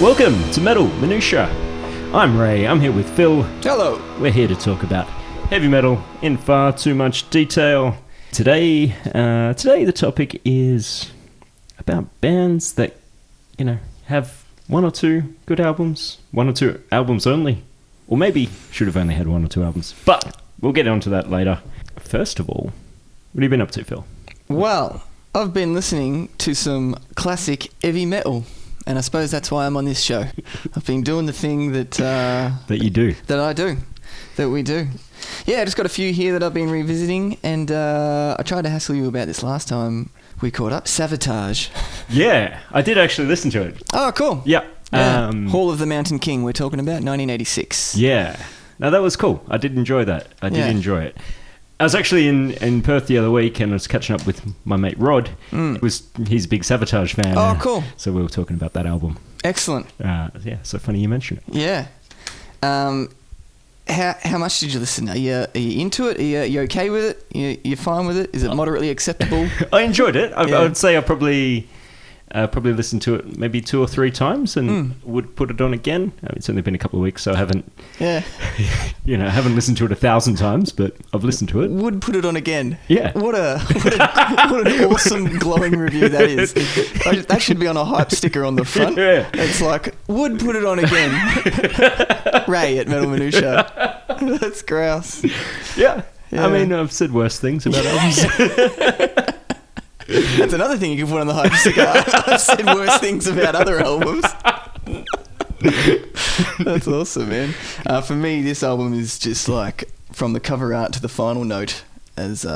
Welcome to Metal Minutia. I'm Ray, I'm here with Phil. Hello. We're here to talk about heavy metal in far too much detail. Today the topic is about bands that, have one or two good albums, one or two albums only, or maybe should have only had one or two albums. But we'll get onto that later. First of all, what have you been up to, Phil? Well, I've been listening to some classic heavy metal, and I suppose that's why I'm on this show. I've been doing the thing that That you do. that I do, that we do. Yeah, I just got a few here that I've been revisiting, and I tried to hassle you about this last time we caught up. Sabotage. Yeah, I did actually listen to it. Oh, cool. Yeah. Yeah. Hall of the Mountain King, we're talking about 1986. Yeah. No, that was cool. I did enjoy that. I did Yeah. enjoy it. I was actually in Perth the other week and I was catching up with my mate Rod. He's a big Sabotage fan. Oh, cool. So we were talking about that album. Excellent. Yeah, so funny you mention it. Yeah. How much did you listen? Are you into it? Are you okay with it? You fine with it? Is it moderately acceptable? I enjoyed it. I Yeah. would say I probably listened to it maybe 2 or 3 times and would put it on again. I mean, it's only been a couple of weeks, so I haven't, Yeah. haven't listened to it 1,000 times, but I've listened to it. Would put it on again. Yeah. What an awesome glowing review that is. That should be on a hype sticker on the front. Yeah. It's like, would put it on again. Ray at Metal Minutia. That's grouse. Yeah. Yeah. I mean, I've said worse things about albums. That's another thing you can put on the hype sticker. I've said worse things about other albums. That's awesome, man. For me, this album is just like from the cover art to the final note, as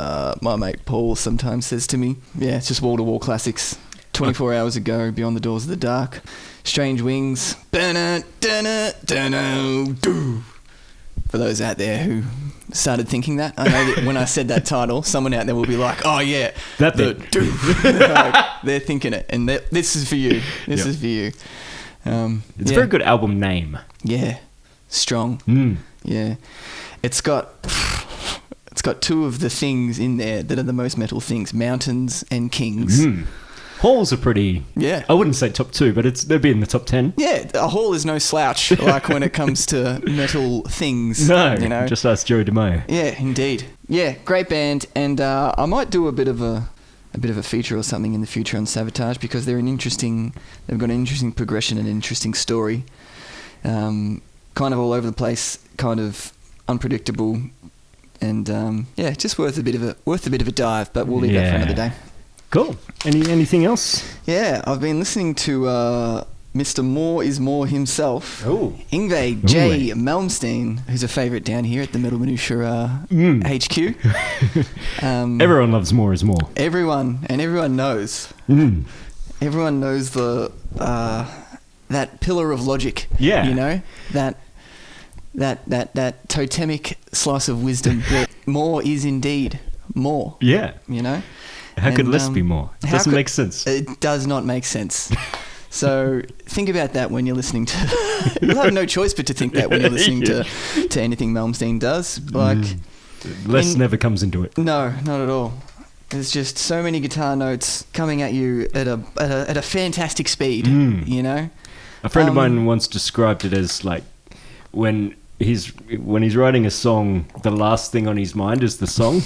my mate Paul sometimes says to me. Yeah, it's just wall-to-wall classics. 24 Hours Ago, Beyond the Doors of the Dark, Strange Wings. For those out there who started thinking that, I know that when I said that title, someone out there will be like, oh yeah, That the bit. Like, they're thinking it, and this is for you. This is for you. It's a very good album name. Yeah, strong. Yeah, it's got 2 of the things in there that are the most metal things: Mountains and Kings. Halls are pretty... Yeah. I wouldn't say top 2, but they'd be in the top 10. Yeah, a Hall is no slouch, like when it comes to metal things. No, you know. just ask Joey DeMaio. Yeah, indeed. Yeah, great band, and I might do a bit of a feature or something in the future on Sabotage because they've got an interesting progression and an interesting story. Kind of all over the place, kind of unpredictable, and just worth a bit of a dive. But we'll leave that for another day. Cool. Anything else? Yeah, I've been listening to Mr. More is More himself, Oh. Yngwie J. Malmsteen, who's a favourite down here at the Metal Minutia HQ. Everyone loves More is More. Everyone knows. Everyone knows the that pillar of logic. Yeah. That totemic slice of wisdom that more is indeed more. Yeah. How could less be more? It doesn't make sense. It does not make sense. So think about that when you're listening to... You'll have no choice but to think that when you're listening to anything Malmsteen does. Like, Less never comes into it. No, not at all. There's just so many guitar notes coming at you at a fantastic speed, A friend of mine once described it as like when he's writing a song, the last thing on his mind is the song.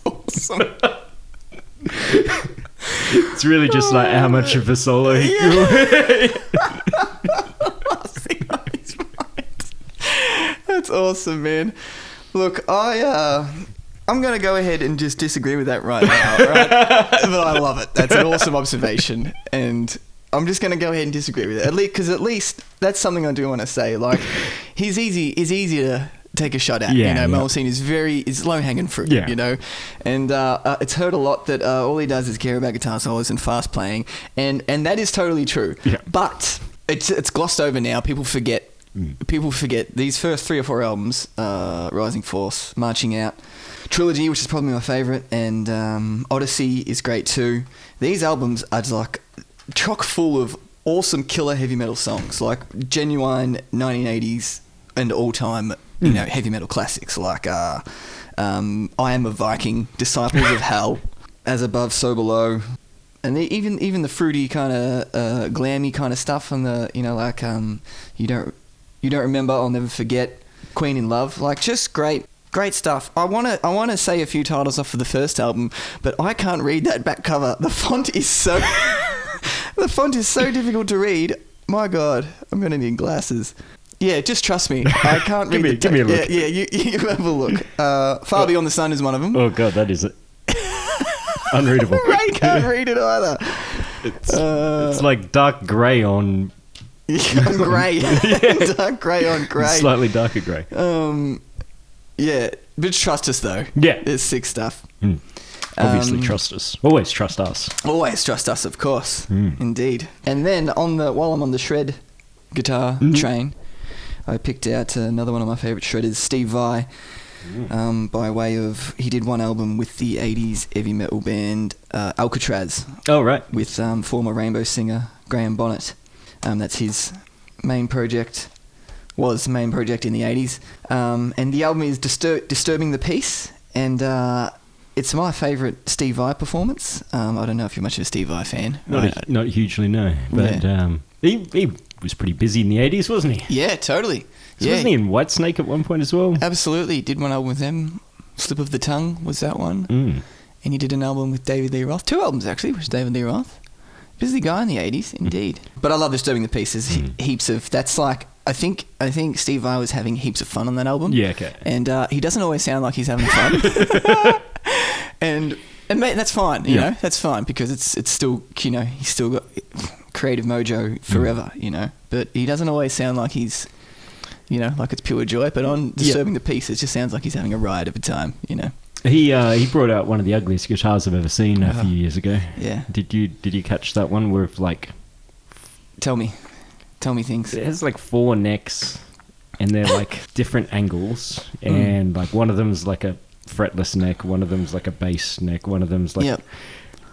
Awesome. It's really just like how much of a solo he That's awesome, man. Look, I'm going to go ahead and just disagree with that right now, right? But I love it. That's an awesome observation, and I'm just going to go ahead and disagree with it. Because at least that's something I do want to say. Like, he's easy to take a shot at. Malmsteen is low hanging fruit. And it's heard a lot that all he does is care about guitar solos and fast playing, and that is totally true. But it's glossed over now. People forget these first 3 or 4 albums: Rising Force, Marching Out, Trilogy, which is probably my favorite, and Odyssey is great too. These albums are just like chock full of awesome killer heavy metal songs, like genuine 1980s and all-time heavy metal classics like I Am a Viking, Disciples of Hell, As Above, So Below, And even the fruity kind of glammy kind of stuff on the, like you don't remember, I'll never forget, Queen in Love, like just great stuff. I want to say a few titles off of the first album, but I can't read that back cover. The font is so difficult to read. My God, I'm gonna need glasses. Yeah, just trust me. I can't read. Give me a look. Yeah, you have a look. Far Beyond the Sun is one of them. Oh God, that is it. Unreadable. Ray can't read it either. It's like dark grey on grey. Dark grey on grey. Slightly darker grey. Yeah, but trust us though. Yeah, there's sick stuff. Obviously, trust us. Always trust us. Always trust us, of course. Indeed. And then while I'm on the shred guitar train, I picked out another one of my favourite shredders, Steve Vai. By way of, he did one album with the 80s heavy metal band Alcatraz. Oh, right. With former Rainbow singer Graham Bonnet. That's his main project, was main project in the 80s. And the album is Disturbing the Peace, and it's my favourite Steve Vai performance. I don't know if you're much of a Steve Vai fan. Not hugely, no. But he was pretty busy in the 80s, wasn't he? Yeah, totally. So wasn't he in Whitesnake at one point as well? Absolutely. Did one album with them. Slip of the Tongue was that one. And he did an album with David Lee Roth. 2 albums, actually, with David Lee Roth. Busy guy in the 80s, indeed. But I love Disturbing the Peace. There's heaps of... That's like... I think Steve Vai was having heaps of fun on that album. Yeah, okay. And he doesn't always sound like he's having fun. and mate, that's fine, you know? That's fine, because it's still, he's still got creative mojo forever, But he doesn't always sound like he's... like it's pure joy, but on Disturbing the Peace, it just sounds like he's having a riot of a time, He brought out one of the ugliest guitars I've ever seen a few years ago. Yeah. Did you catch that one where like... Tell me things. It has like 4 necks, and they're like different angles, and like one of them's like a fretless neck, one of them's like a bass neck, one of them's like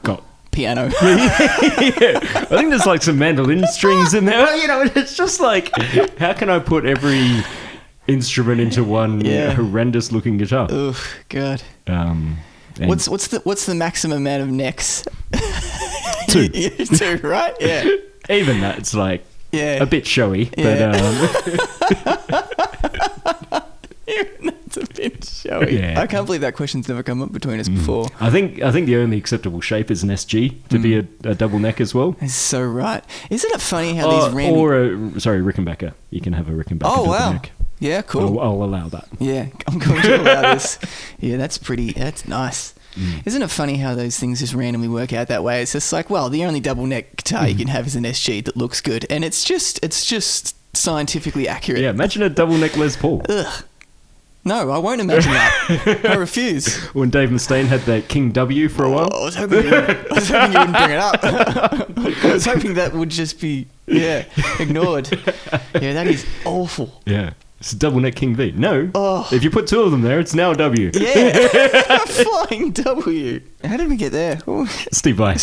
got piano. I think there's like some mandolin strings in there. It's just like, how can I put every instrument into one horrendous looking guitar? Oh God. What's the maximum amount of necks? 2. 2, right? Yeah. Even that, it's like a bit showy, but that's a bit showy. Yeah. I can't believe that question's never come up between us before. I think the only acceptable shape is an SG to be a double neck as well. That's so right. Isn't it funny how these random... Rickenbacker. You can have a Rickenbacker double neck. Yeah, cool. I'll allow that. Yeah, I'm going to allow this. Yeah, that's nice. Isn't it funny how those things just randomly work out that way? It's just like, well, the only double neck guitar you can have is an SG that looks good, and it's just scientifically accurate. Yeah, imagine a double neck Les Paul. Ugh. No, I won't imagine that. I refuse. When Dave Mustaine had that King W for a while. I was hoping you wouldn't bring it up. I was hoping that would just be ignored. Yeah, that is awful. Yeah. It's a double neck King V. No. Oh. If you put 2 of them there, it's now a W. Yeah. Flying W. How did we get there? Ooh. Steve Vai.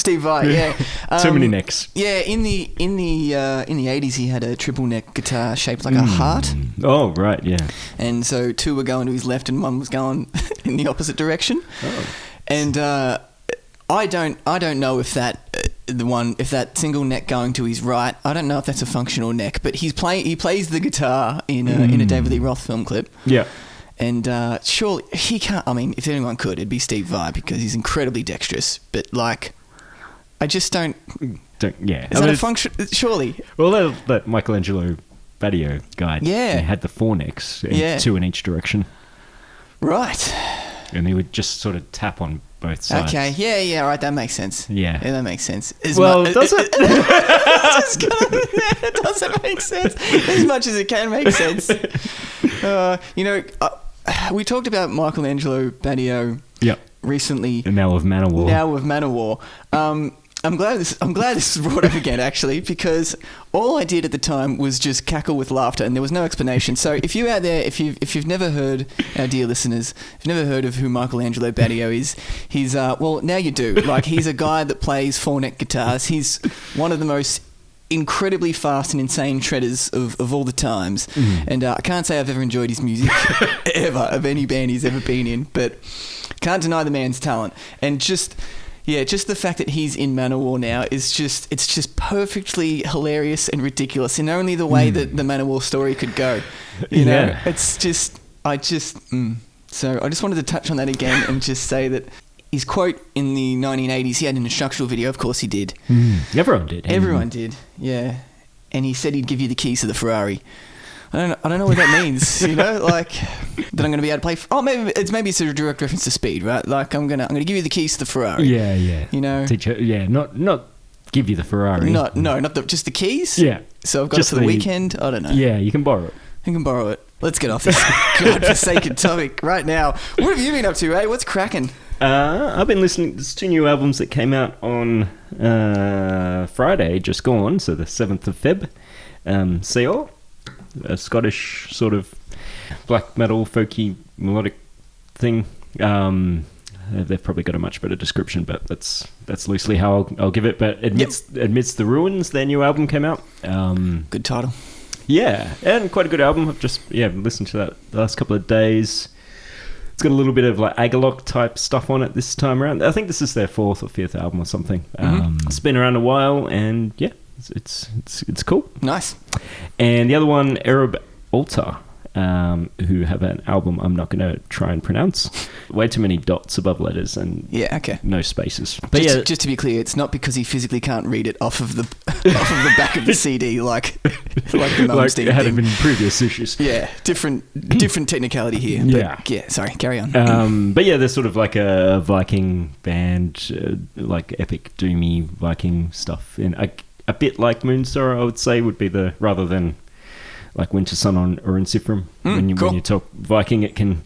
Yeah. Too many necks. Yeah, in the 80s he had a triple neck guitar shaped like a heart. Oh, right, yeah. And so 2 were going to his left and 1 was going in the opposite direction. Oh. And I don't know if that if that single neck going to his right, I don't know if that's a functional neck, but he plays the guitar in a David Lee Roth film clip. Yeah. And surely he can't. I mean, if anyone could, it'd be Steve Vai, because he's incredibly dexterous. But like, I just don't. Yeah. Is that a function? Surely. Well, that Michelangelo Badio guy. Yeah. He had the 4 necks, 2 in each direction. Right. And he would just sort of tap on both sides. Okay, yeah, right, that makes sense. Yeah, that makes sense. Does it? Does it make sense? As much as it can make sense. We talked about Michelangelo Badio recently. Now of Manowar. I'm glad this is brought up again, actually, because all I did at the time was just cackle with laughter, and there was no explanation. So if you out there, if you've never heard, our dear listeners, if you've never heard of who Michelangelo Badio is, he's well, now you do. Like, he's a guy that plays 4-neck guitars. He's one of the most incredibly fast and insane shredders of all the times, and I can't say I've ever enjoyed his music ever, of any band he's ever been in, but can't deny the man's talent. And just, Yeah, just the fact that he's in Manowar now is it's just perfectly hilarious and ridiculous in only the way that the Manowar story could go. You know, it's just, So I just wanted to touch on that again and just say that his quote in the 1980s, he had an instructional video, of course he did. Everyone did. Everyone did, yeah. And he said he'd give you the keys to the Ferrari. I don't know what that means, you know, like that I'm going to be able to play. Maybe it's a direct reference to Speed, right? Like I'm gonna give you the keys to the Ferrari. Yeah, yeah. You know, not give you the Ferrari. Not just the keys. Yeah. So I've got it for the weekend. I don't know. Yeah, you can borrow it. You can borrow it. Let's get off this godforsaken topic right now. What have you been up to, eh? What's cracking? I've been listening. There's 2 new albums that came out on Friday, just gone, so the 7th of Feb. Seol, a Scottish sort of black metal, folky, melodic thing. They've probably got a much better description, but that's loosely how I'll give it. But Amidst the Ruins, their new album came out. Good title. Yeah, and quite a good album. I've just listened to that the last couple of days. It's got a little bit of like Agalloch type stuff on it this time around. I think this is their 4th or 5th album or something. It's been around a while, and yeah, it's cool. Nice. And the other one, Arab Altar, who have an album I'm not going to try and pronounce. Way too many dots above letters and no spaces. But just to be clear, it's not because he physically can't read it off of the back of the CD, like the Malmsteen it had thing. been previous issues. Yeah, different technicality here. But yeah, sorry, carry on. But yeah, they're sort of like a Viking band, like epic doomy Viking stuff, in a bit like Moonstar, I would say, would be the rather than like Winter Sun or Unsifrim. When you talk Viking, it can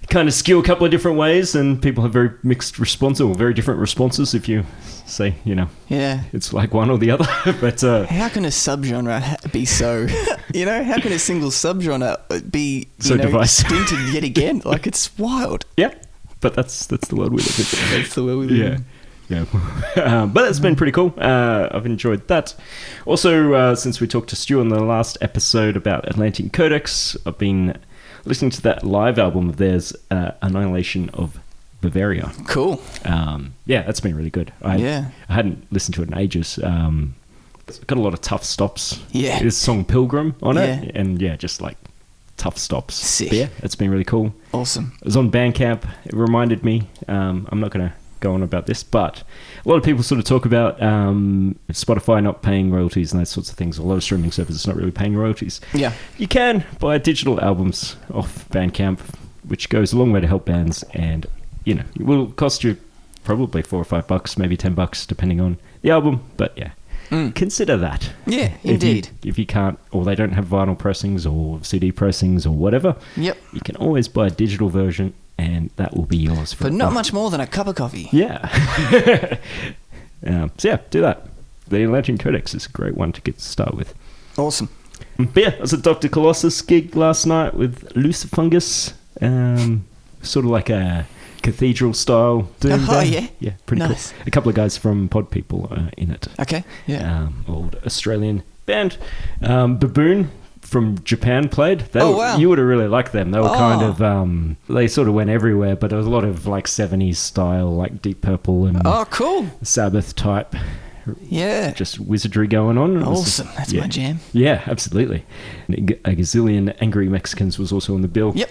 kind of skew a couple of different ways, and people have very mixed responses or very different responses if you say, it's like one or the other. But how can a subgenre be so, how can a single subgenre be, so divisive? Stinted yet again? Like, it's wild. Yeah, but that's the world we live in. That's the world we live in. Yeah, but it's been pretty cool. I've enjoyed that. Also, since we talked to Stu on the last episode about Atlantic Codex, I've been listening to that live album of theirs, Annihilation of Bavaria. Cool. That's been really good. I hadn't listened to it in ages. It's got a lot of tough stops. Yeah. There's song Pilgrim on it, and just like tough stops. Sick. But yeah, it's been really cool. Awesome. It was on Bandcamp. It reminded me. I'm not going to go on about this, but a lot of people sort of talk about Spotify not paying royalties and those sorts of things. A lot of streaming services not really paying royalties. Yeah. You can buy digital albums off Bandcamp, which goes a long way to help bands, and it will cost you probably $4 or $5, maybe $10, depending on the album. But yeah, consider that. Yeah, indeed. If you can't, or they don't have vinyl pressings or CD pressings or whatever, you can always buy a digital version, and that will be yours for not much more than a cup of coffee. Yeah. Do that. The Atlantic Codex is a great one to get to start with. Awesome. But yeah, I was at Dr. Colossus gig last night with Lucifungus. Sort of like a cathedral style doom band. Yeah. Yeah, pretty nice. Cool. A couple of guys from Pod People in it. Okay, yeah. Old Australian band. Baboon from Japan played. Wow. You would have really liked them. They were kind of they sort of went everywhere, but there was a lot of like 70s style, like Deep Purple and cool Sabbath type, just wizardry going on. Awesome. That's my jam. Yeah, absolutely. And a gazillion Angry Mexicans was also on the bill. Yep.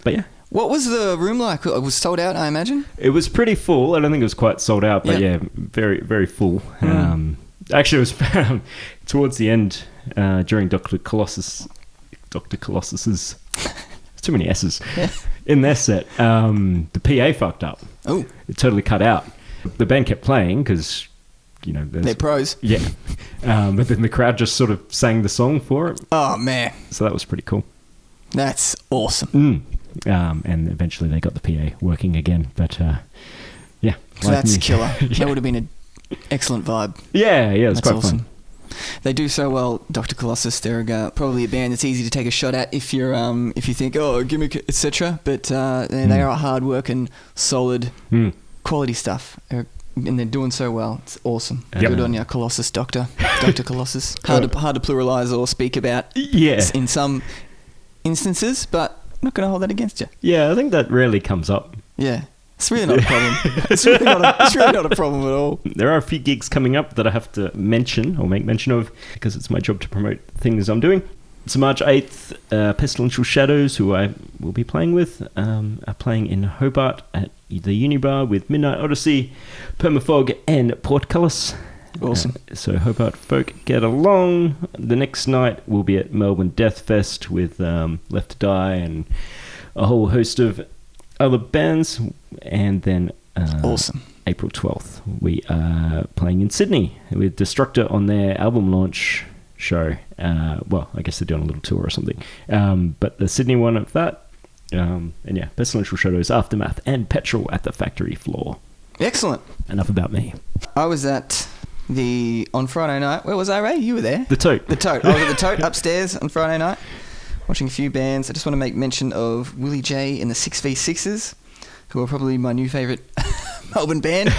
But yeah, what was the room like? It was sold out, I imagine. It was pretty full. I don't think it was quite sold out, but very, very full. Actually, it was towards the end during Dr. Colossus's too many S's in their set. The PA fucked up. Oh, it totally cut out. The band kept playing because they're pros. Yeah, but then the crowd just sort of sang the song for it. Oh man, so that was pretty cool. That's awesome. And eventually they got the PA working again, but so that's killer. That would have been an excellent vibe. Yeah, it's quite awesome. fun. They do so well, Dr. Colossus. They're probably a band that's easy to take a shot at if you're if you think gimmick, etc. But they are hard work and solid quality stuff, and they're doing so well. It's awesome. Good on you, Colossus Doctor Colossus. Hard to pluralize or speak about. In some instances, but I'm not going to hold that against you. Yeah, I think that rarely comes up. Yeah. It's really not a problem. It's really not a problem at all. There are a few gigs coming up that I have to mention or make mention of because it's my job to promote things I'm doing. So March 8th, Pestilential Shadows, who I will be playing with, are playing in Hobart at the Unibar with Midnight Odyssey, Permafog, and Portcullis. Awesome. So Hobart folk, get along. The next night we'll be at Melbourne Death Fest with Left to Die and a whole host of other bands. And then awesome. April 12th, we are playing in Sydney with Destructor on their album launch show. Well, I guess they're doing a little tour or something. But the Sydney one of that. And yeah, Pestilential Shadows, Aftermath, and Petrol at the Factory Floor. Excellent. Enough about me. I was at on Friday night. Where was I, Ray? You were there. The Tote. The Tote. I was at the Tote upstairs on Friday night, watching a few bands. I just want to make mention of Willie J and the 6v6s, who are probably my new favourite Melbourne band.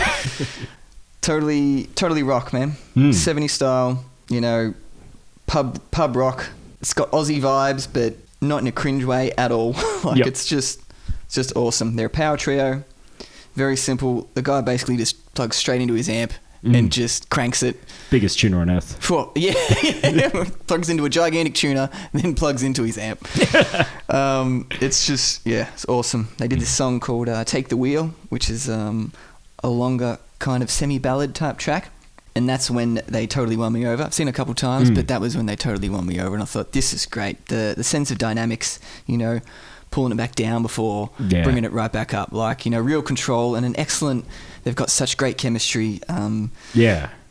Totally rock, man. 70s style, pub rock. It's got Aussie vibes, but not in a cringe way at all. It's just awesome. They're a power trio, very simple. The guy basically just plugs straight into his amp and just cranks it. Biggest tuner on earth. Yeah. Plugs into a gigantic tuner, then plugs into his amp. It's awesome. They did this song called Take the Wheel, which is a longer kind of semi-ballad type track. And that's when they totally won me over. I've seen it a couple times, but that was when they totally won me over. And I thought, this is great. The sense of dynamics, pulling it back down before bringing it right back up. Real control and an excellent... They've got such great chemistry. And,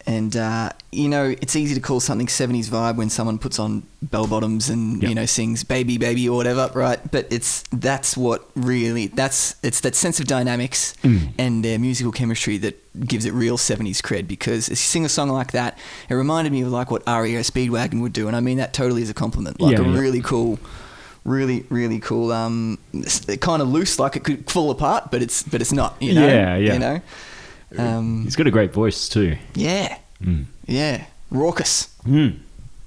it's easy to call something 70s vibe when someone puts on bell bottoms and, sings baby, baby or whatever, right? But it's that sense of dynamics and their musical chemistry that gives it real 70s cred, because if you sing a song like that, it reminded me of like what REO Speedwagon would do. And I mean that totally as a compliment. Really cool, really, really cool. It's kind of loose, like it could fall apart, but it's not, Yeah. He's got a great voice too. Yeah. Yeah. Raucous.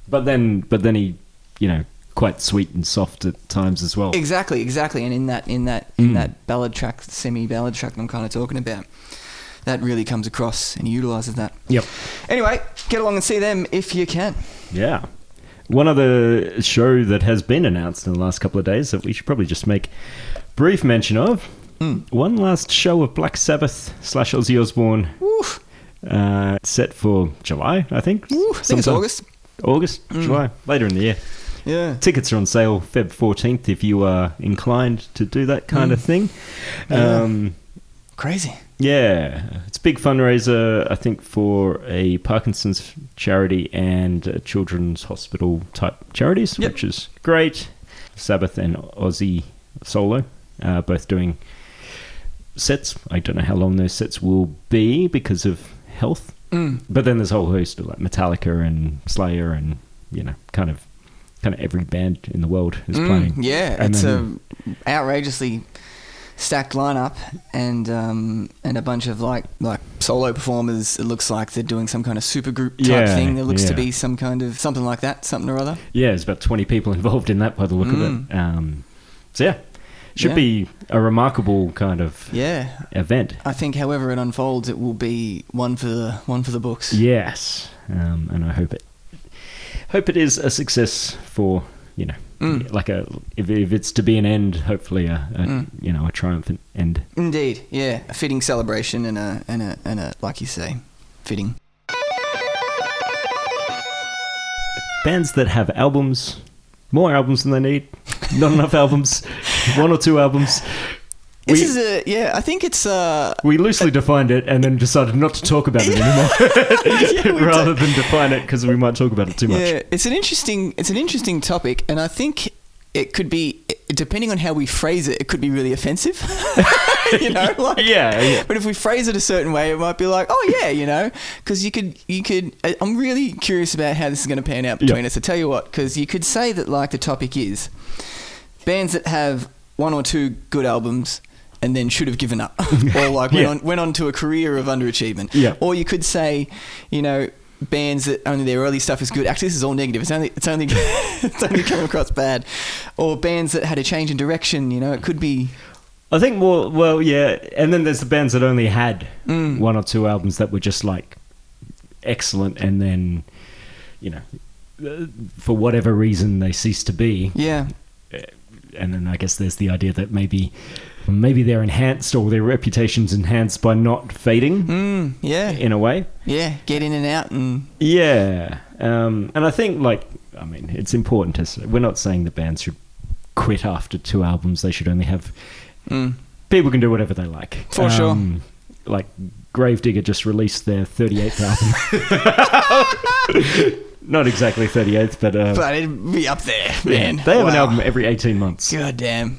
But then he, quite sweet and soft at times as well. Exactly. And in that ballad track, semi-ballad track I'm kind of talking about, that really comes across and he utilises that. Yep. Anyway, get along and see them if you can. Yeah. One other show that has been announced in the last couple of days that we should probably just make brief mention of. One last show of Black Sabbath / Ozzy Osbourne. Set for July, I think. I think it's August. July, later in the year. Yeah. Tickets are on sale Feb 14th if you are inclined to do that kind of thing. Crazy. Yeah. It's a big fundraiser, I think, for a Parkinson's charity and a children's hospital type charities, which is great. Sabbath and Ozzy solo, both doing sets. I don't know how long those sets will be because of health. But then there's a whole host of like Metallica and Slayer and, kind of every band in the world is playing. Yeah, and it's a outrageously stacked lineup and a bunch of like solo performers. It looks like they're doing some kind of super group type thing. There looks to be some kind of something like that, something or other. Yeah, there's about 20 people involved in that by the look of it. So yeah, should be a remarkable kind of event. I think, however it unfolds, it will be one for the books. Yes, and I hope it is a success for like if it's to be an end, hopefully a triumphant end. Indeed, yeah, a fitting celebration and a like you say, fitting. Bands that have albums, more albums than they need, not enough albums, one or two albums. I think it's... we loosely defined it and then decided not to talk about it anymore, rather than define it because we might talk about it too much. Yeah, it's an interesting topic, and I think it could be, depending on how we phrase it, it could be really offensive. But if we phrase it a certain way, it might be like, because you could. I'm really curious about how this is going to pan out between us. I tell you what, because you could say that like the topic is bands that have one or two good albums and then should have given up, or like went on to a career of underachievement. Yeah. Or you could say, bands that only their early stuff is good. Actually, this is all negative. It's only it's only coming across bad. Or bands that had a change in direction. It could be. I think more. Well, yeah, and then there's the bands that only had one or two albums that were just like excellent, and then for whatever reason they ceased to be. Yeah. And then I guess there's the idea that maybe they're enhanced, or their reputation's enhanced by not fading. Yeah. In a way. Yeah. Get in and out and. Yeah. And I think it's important to say, we're not saying the bands should quit after 2 albums. They should only have. People can do whatever they like. For sure. Like Gravedigger just released their 38th album. Not exactly 38th, but it'd be up there, man. They have an album every 18 months. God damn.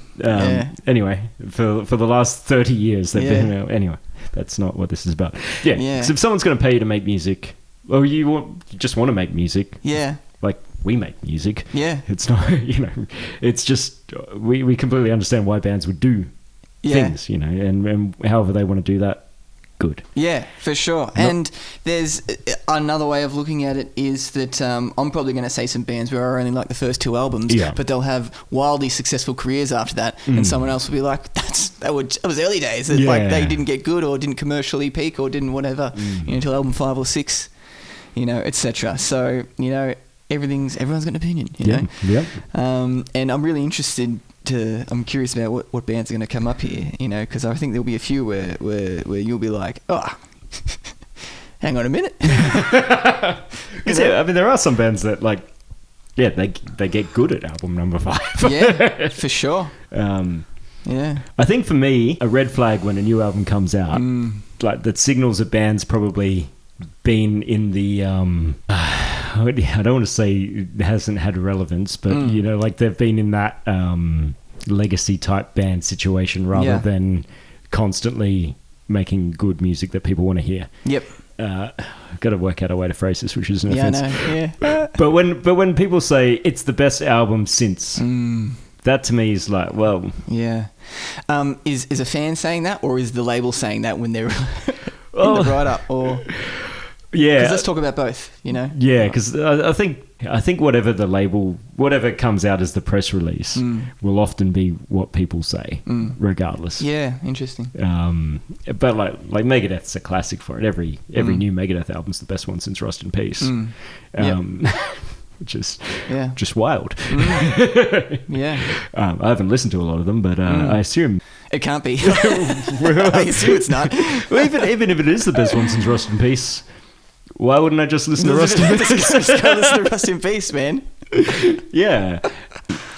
Anyway, for the last 30 years, they've been anyway. That's not what this is about. Yeah. Because if someone's going to pay you to make music, or you just want to make music. Yeah. Like we make music. Yeah. It's not. It's just we completely understand why bands would do things. And however they want to do that. Good. Yeah, for sure. And there's another way of looking at it is that I'm probably going to say some bands where I only like the first 2 albums, but they'll have wildly successful careers after that, and someone else will be like, that was early days. Like they didn't get good, or didn't commercially peak, or didn't whatever until album 5 or 6, etc. So everyone's got an opinion. And I'm really interested. I'm curious about what bands are going to come up here, because I think there'll be a few where you'll be like, oh, hang on a minute. There are some bands that they get good at album number 5. Yeah, for sure. I think for me, a red flag when a new album comes out, that signals a band's probably been in the I don't want to say it hasn't had relevance, but they've been in that legacy type band situation rather than constantly making good music that people want to hear. Yep. I've got to work out a way to phrase this, which is an offense. Yeah. But when people say it's the best album since, that to me is like, well, yeah. Is a fan saying that, or is the label saying that when they're in the write-up, or? Yeah, because let's talk about both. Yeah, because I think whatever comes out as the press release will often be what people say, regardless. Yeah, interesting. But like Megadeth's a classic for it. Every new Megadeth album's the best one since Rust in Peace. Which is just wild. Yeah. I haven't listened to a lot of them, but I assume it can't be. I assume it's not. Well, even if it is the best one since Rust in Peace. Why wouldn't I just listen to Rust in Peace? Just go listen to Rust in Peace, man. Yeah.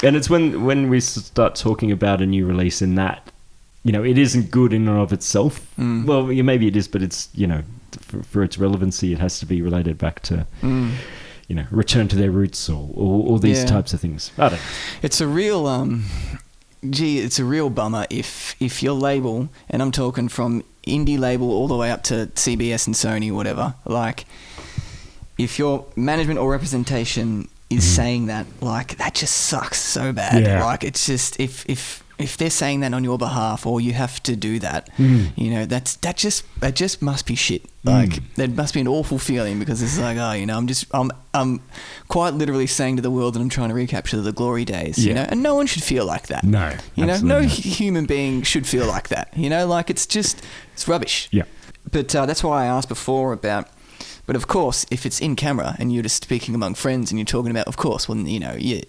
And it's when we start talking about a new release in that, it isn't good in and of itself. Well, maybe it is, but it's, for its relevancy, it has to be related back to, return to their roots or these types of things. I don't know. It's a real, it's a real bummer if your label, and I'm talking from indie label all the way up to CBS and Sony, whatever, like if your management or representation is saying that, that just sucks so bad. Like it's just if they're saying that on your behalf, or you have to do that, that just must be shit. Like that must be an awful feeling, because it's like, I'm quite literally saying to the world that I'm trying to recapture the glory days, and no one should feel like that. No, no human being should feel like that. Like it's rubbish. Yeah. But that's why I asked before about. But of course, if it's in camera and you're just speaking among friends and you're talking about, of course, well, you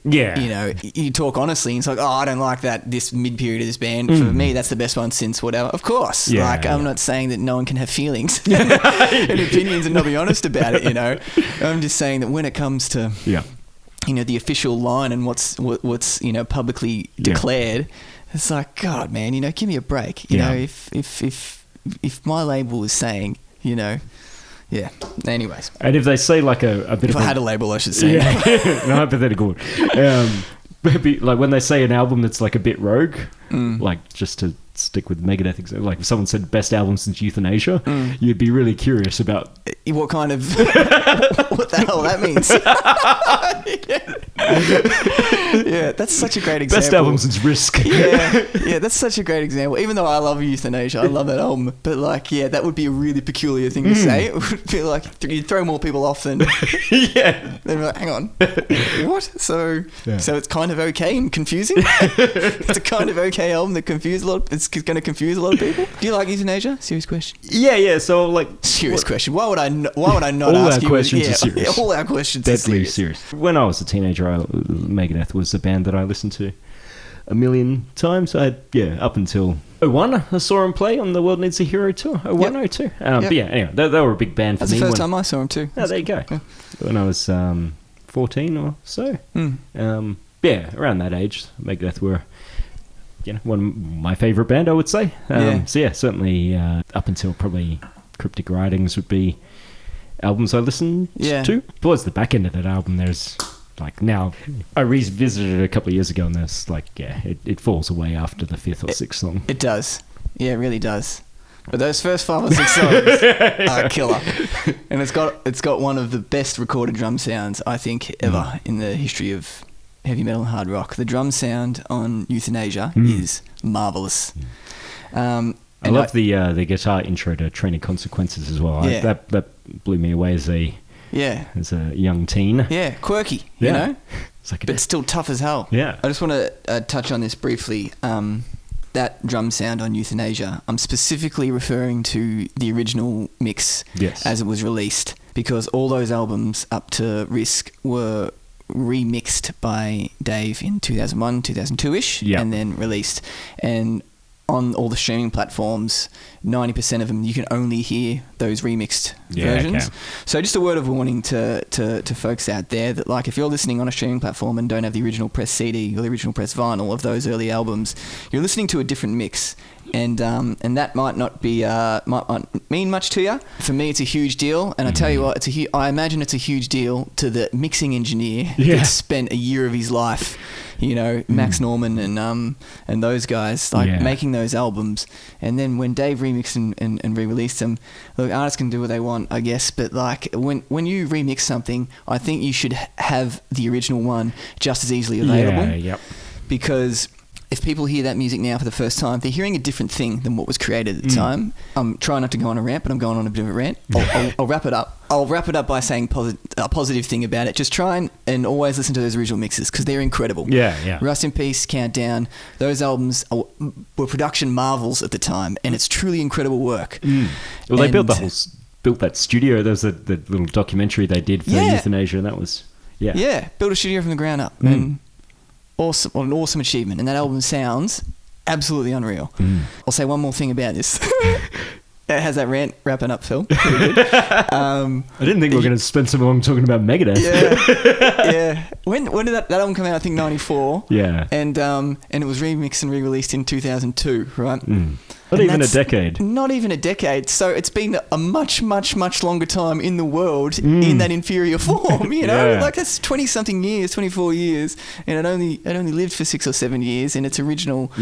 talk honestly, and it's like, oh, I don't like this mid-period of this band. For me, that's the best one since whatever. Of course. I'm not saying that no one can have feelings and opinions and not be honest about it, I'm just saying that when it comes to, the official line and what's publicly declared, it's like, God, man, give me a break. If my label is saying, yeah. Anyways. And if they say like a bit if of I had a label, I should say. Yeah. No, hypothetical. Maybe like when they say an album that's like a bit rogue, like just to stick with Megadeth, like if someone said best album since Euthanasia, you'd be really curious about what kind of what the hell that means. Yeah, that's such a great example. Best album since Risk. Yeah, that's such a great example. Even though I love Euthanasia, I love that album, but that would be a really peculiar thing to say. It would feel like you'd throw more people off than They'd be like, hang on, what? So it's kind of okay and confusing. It's a kind of okay album that confused a lot. It's going to confuse a lot of people. Do you like euthanasia? Serious question. Yeah. So like, serious question. Why would I not all ask our you? questions are serious. All our questions deadly are serious. When I was a teenager, Megadeth was a band that I listened to a million times. Up until 01, I saw him play on the World Needs a Hero tour. 01, 02. But yeah, anyway, they were a big band for That's me. That's the first time I saw him too. Oh, there you go. Yeah. When I was 14 or so. Around that age, Megadeth were one of my favourite band, I would say. So yeah, certainly up until probably Cryptic Writings would be albums I listened to. Towards the back end of that album, there's like, now I revisited it a couple of years ago, and there's like, it falls away after the fifth or sixth song. It does. Yeah, it really does. But those first 5 or 6 songs are killer. And it's got one of the best recorded drum sounds, I think, ever in the history of heavy metal and hard rock. The drum sound on Euthanasia is marvellous. I love the guitar intro to Training Consequences as well. That blew me away as a young teen. Yeah, quirky, you know? It's like but still tough as hell. Yeah. I just want to touch on this briefly. That drum sound on Euthanasia, I'm specifically referring to the original mix as it was released, because all those albums up to Risk were remixed by Dave in 2001, 2002-ish, and then released. And on all the streaming platforms, 90% of them, you can only hear those remixed versions. Okay. So just a word of warning to folks out there that, like, if you're listening on a streaming platform and don't have the original press CD or the original press vinyl of those early albums, you're listening to a different mix. And that might not be might mean much to you. For me, it's a huge deal, and I tell you what, I imagine it's a huge deal to the mixing engineer that spent a year of his life, Max Norman and those guys, making those albums. And then when Dave remixed and re-released them, look, artists can do what they want, I guess, but like when you remix something, I think you should have the original one just as easily available. Because if people hear that music now for the first time, they're hearing a different thing than what was created at the time. I'm trying not to go on a rant, but I'm going on a bit of a rant. I'll wrap it up. I'll wrap it up by saying a positive thing about it. Just try and always listen to those original mixes, because they're incredible. Yeah. Rust in Peace, Countdown, those albums were production marvels at the time, and it's truly incredible work. Well, they built that studio. There was the little documentary they did for Euthanasia, and that was built a studio from the ground up. And awesome, what an awesome achievement. And that album sounds absolutely unreal. I'll say one more thing about this. How's that rant wrapping up, Phil? Pretty good. I didn't think we were going to spend so long talking about Megadeth. Yeah. When did that album come out? I think 94. Yeah. And it was remixed and re-released in 2002, right? Not even a decade. Not even a decade. So it's been a much, much, much longer time in the world in that inferior form, Like that's 20-something years, 24 years, and it only lived for 6 or 7 years in its original,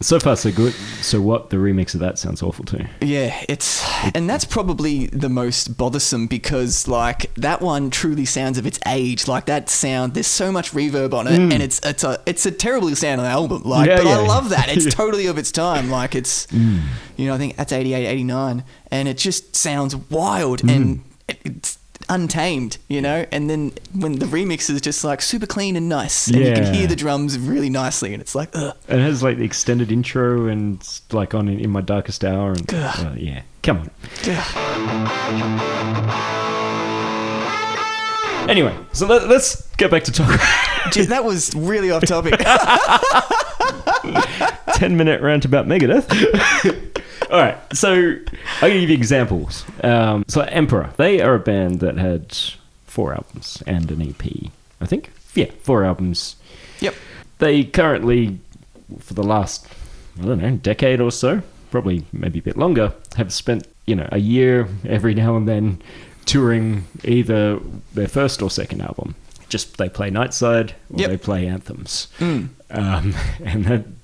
So far, so good. So what? The remix of that sounds awful too. Yeah, and that's probably the most bothersome, because like that one truly sounds of its age. Like that sound, there's so much reverb on it, and it's a terribly sound on the album. Like, I love that. It's totally of its time. Like it's, I think that's 88, 89, and it just sounds wild and it's untamed, and then when the remix is just like super clean and nice, and you can hear the drums really nicely, and it's like, ugh. It has like the extended intro and like on In My Darkest Hour, and come on. Anyway, so let's get back to talk. Gee, that was really off topic. 10-minute rant about Megadeth. All right, so I'm going to give you examples. So Emperor, they are a band that had 4 albums and an EP, I think. Yeah, 4 albums. Yep. They currently, for the last, decade or so, probably maybe a bit longer, have spent, a year every now and then touring either their first or second album. Just they play Nightside or they play anthems. And then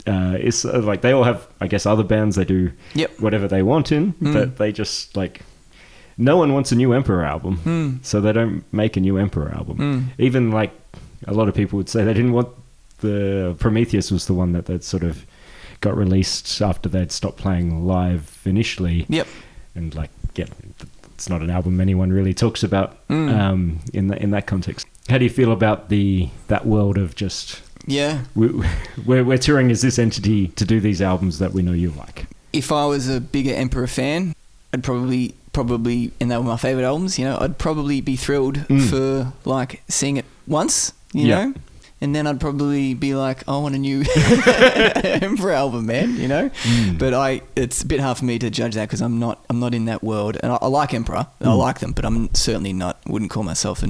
it's like they all have, I guess, other bands they do whatever they want in, but they just like, no one wants a new Emperor album, so they don't make a new Emperor album. Even like a lot of people would say they didn't want the Prometheus was the one that sort of got released after they'd stopped playing live initially. And like, it's not an album anyone really talks about in that context. How do you feel about that world of just Yeah. We're touring as this entity to do these albums that we know you like. If I was a bigger Emperor fan, I'd probably, and they were my favourite albums, you know, I'd probably be thrilled for, like, seeing it once, you know? And then I'd probably be like, I want a new Emperor album, man, you know? But it's a bit hard for me to judge that because I'm not in that world. And I like Emperor. I like them, but I'm certainly wouldn't call myself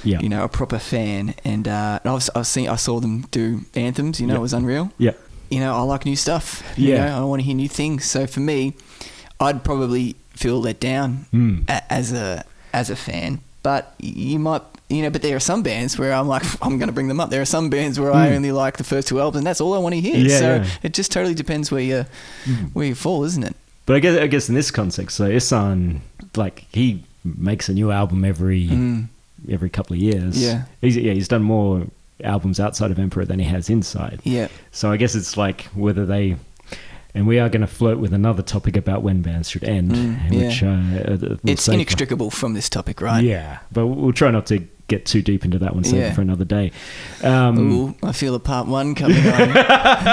you know, a proper fan. And I saw them do anthems, you know, it was unreal. Yeah. You know, I like new stuff. You know, I want to hear new things. So for me, I'd probably feel let down as a fan. But you might, you know, but there are some bands where I'm like, I'm going to bring them up. There are some bands where I only like the first two albums, and that's all I want to hear. It just totally depends where you fall, isn't it? But I guess in this context, so Ihsahn, like, he makes a new album every couple of years. Yeah. He's done more albums outside of Emperor than he has inside. Yeah. So I guess it's like whether they... And we are going to flirt with another topic about when bands should end, which it's inextricable from this topic, right? Yeah, but we'll try not to get too deep into that one. Save it for another day. Ooh, I feel a part one coming on.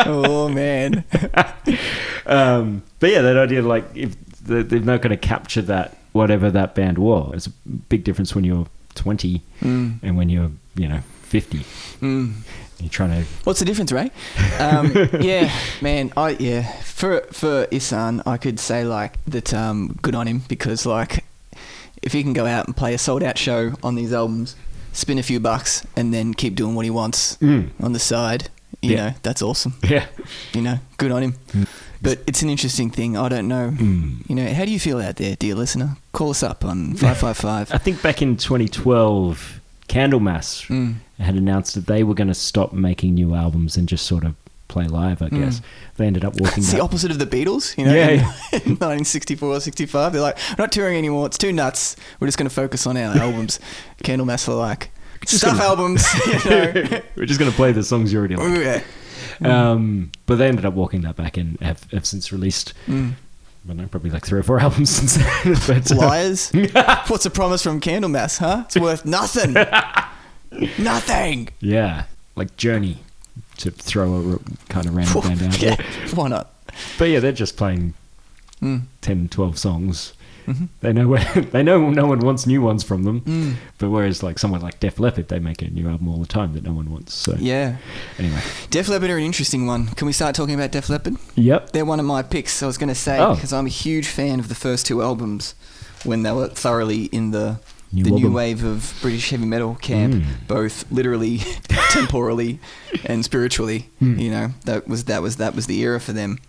Oh man. But yeah, that idea, like, if they're not going to capture that, whatever that band was, it's a big difference when you're 20 and when you're 50. You're trying to... What's the difference, Ray? Yeah, man. For Ihsahn, I could say like that. Good on him, because like if he can go out and play a sold out show on these albums, spin a few bucks, and then keep doing what he wants on the side, you know, that's awesome. Yeah, you know, good on him. But it's an interesting thing. I don't know. You know, how do you feel out there, dear listener? Call us up on 555. I think back in 2012. Candlemass had announced that they were going to stop making new albums and just sort of play live, I guess. They ended up walking It's the opposite of the Beatles, you know, in 1964 or 65. They're like, we're not touring anymore, it's too nuts, we're just going to focus on our albums. Candlemass were like, stuff albums, you know. We're just going to play the songs you already like. But they ended up walking that back and have since released... I don't know, probably like 3 or 4 albums since then. But, Liars. What's a promise from Candlemass, huh? It's worth nothing. Nothing. Yeah. Like Journey, to throw a kind of random band out there. Why not? But yeah, they're just playing 10, 12 songs. They know no one wants new ones from them. But whereas like someone like Def Leppard, they make a new album all the time that no one wants. So yeah. Anyway, Def Leppard are an interesting one. Can we start talking about Def Leppard? Yep. They're one of my picks. I was going to say, because I'm a huge fan of the first 2 albums when they were thoroughly in the new wave of British heavy metal camp, both literally, temporally, and spiritually. You know, that was the era for them.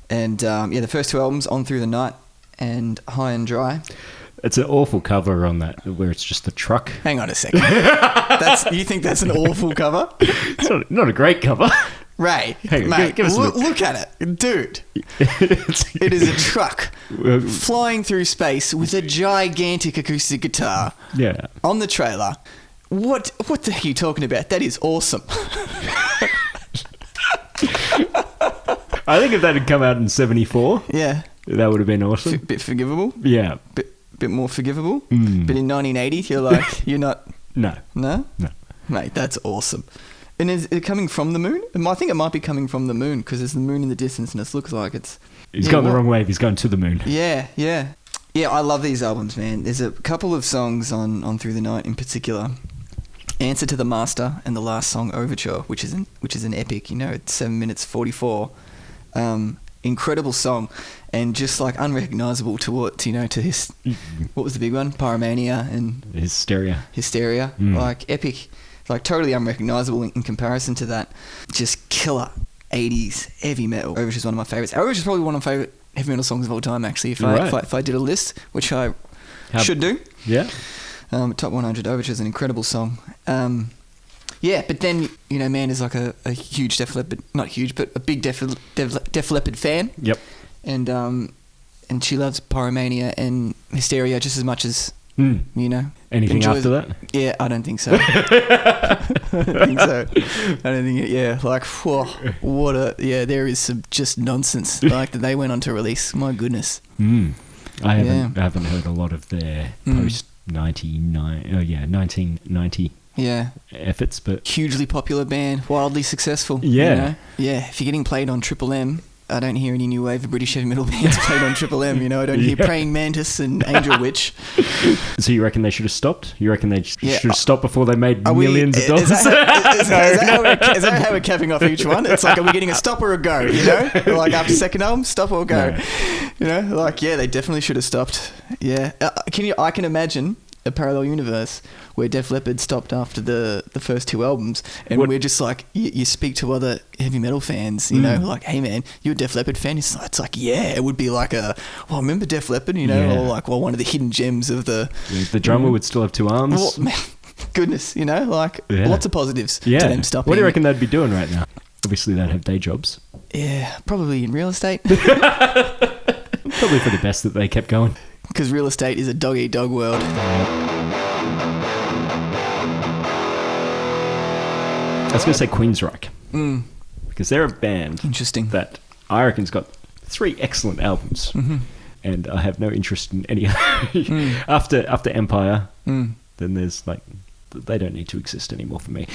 And the first 2 albums, On Through the Night and High and Dry. It's an awful cover on that, where it's just the truck. Hang on a second. You think that's an awful cover? It's not a great cover. Ray, Hang on, mate, give us look at it. Dude. It is a truck flying through space with a gigantic acoustic guitar on the trailer. What the heck are you talking about? That is awesome. I think if that had come out in 74... Yeah. That would have been awesome. Bit forgivable? Yeah. Bit more forgivable? But in 1980, you're like, you're not... No? No. Mate, that's awesome. And is it coming from the moon? I think it might be coming from the moon, because there's the moon in the distance and it looks like it's... He's gone the wrong way if he's going to the moon. Yeah. Yeah, I love these albums, man. There's a couple of songs on Through the Night in particular. Answer to the Master and the last song, Overture, which is an epic, you know, it's 7 minutes 44. Incredible song, and just like unrecognizable to his... What was the big one? Pyromania and... Hysteria. Like epic, like totally unrecognizable in comparison to that. Just killer 80s heavy metal. Overture is one of my favorites. Overture is probably one of my favorite heavy metal songs of all time, actually, if I did a list, which I should do. Yeah. Top 100. Overture is an incredible song. Yeah, but then, you know, man is like a huge Def Leppard, not huge, but a big Def Leppard fan. Yep. And she loves Pyromania and Hysteria just as much as, you know. Anything after that? Yeah, I don't think so. I don't think yeah, like, whoa, there is some just nonsense like that they went on to release. My goodness. I haven't heard a lot of their post 1990 efforts, but hugely popular band, wildly successful. Yeah. You know? Yeah. If you're getting played on Triple M, I don't hear any new wave of British heavy metal bands played on Triple M. You know, I don't hear Praying Mantis and Angel Witch. So you reckon they should have stopped? You reckon they should have stopped before they made millions of dollars? Is that how we're capping off each one? It's like, are we getting a stop or a go? You know, like after second album, stop or go? No. You know, like they definitely should have stopped. Yeah, I can imagine a parallel universe where Def Leppard stopped after the first two albums, and we're just like, you speak to other heavy metal fans, you know, like, hey man, you're a Def Leppard fan? It's like, yeah, it would be like remember Def Leppard, you know, or like, one of the hidden gems of the drummer would still have two arms. Well, man, goodness, you know, like lots of positives to them stopping. What do you reckon they'd be doing right now? Obviously they'd have day jobs. Yeah, probably in real estate. Probably for the best that they kept going. Because real estate is a dog-eat-dog world. I was going to say Queensryche. Because they're a band Interesting. that I reckon's got 3 excellent albums. Mm-hmm. And I have no interest in any after Empire, then there's like, they don't need to exist anymore for me.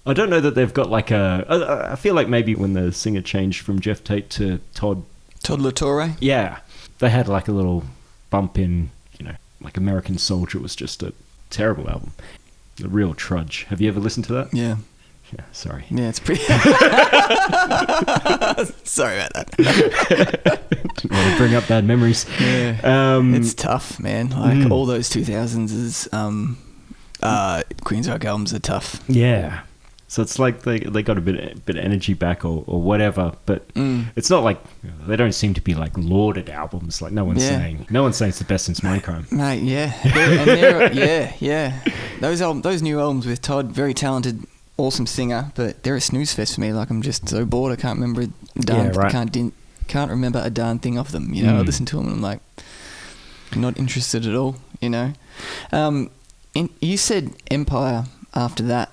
I don't know that they've got like I feel like maybe when the singer changed from Jeff Tate to Todd LaTorre? Yeah. They had like a little bump in, you know, like American Soldier was just a terrible album. A real trudge. Have you ever listened to that? Yeah. Yeah, sorry. Yeah, it's pretty... Sorry about that. Didn't want to bring up bad memories. Yeah. It's tough, man. Like, all those 2000s Queensryche albums are tough. Yeah. So it's like they got a bit of energy back or whatever, but it's not like, they don't seem to be like lauded albums. Like no one's saying it's the best since Mindcrime. Mate, yeah. Yeah. Those new albums with Todd, very talented, awesome singer, but they're a snooze fest for me. Like, I'm just so bored. I can't remember can't remember a darn thing off them. You know, I listen to them and I'm like, not interested at all. You know, you said Empire after that.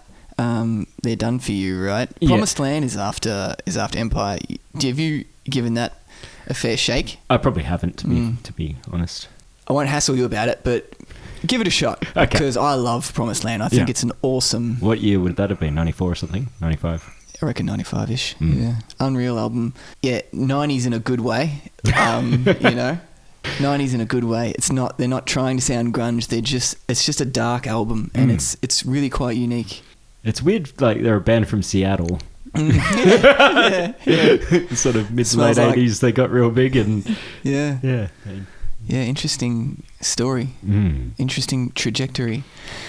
They're done for you, right? Yeah. Promised Land is after Empire. Have you given that a fair shake? I probably haven't, to be honest. I won't hassle you about it, but give it a shot. Okay. Because I love Promised Land. I think it's an awesome... What year would that have been? 94 or something? 95? I reckon 95-ish. Yeah. Unreal album. Yeah, 90s in a good way. You know? 90s in a good way. They're not trying to sound grunge. It's just a dark album, and it's really quite unique. It's weird, like they're a band from Seattle. Yeah. Sort of mid to late 80s, they got real big and... Yeah, interesting story. Interesting trajectory.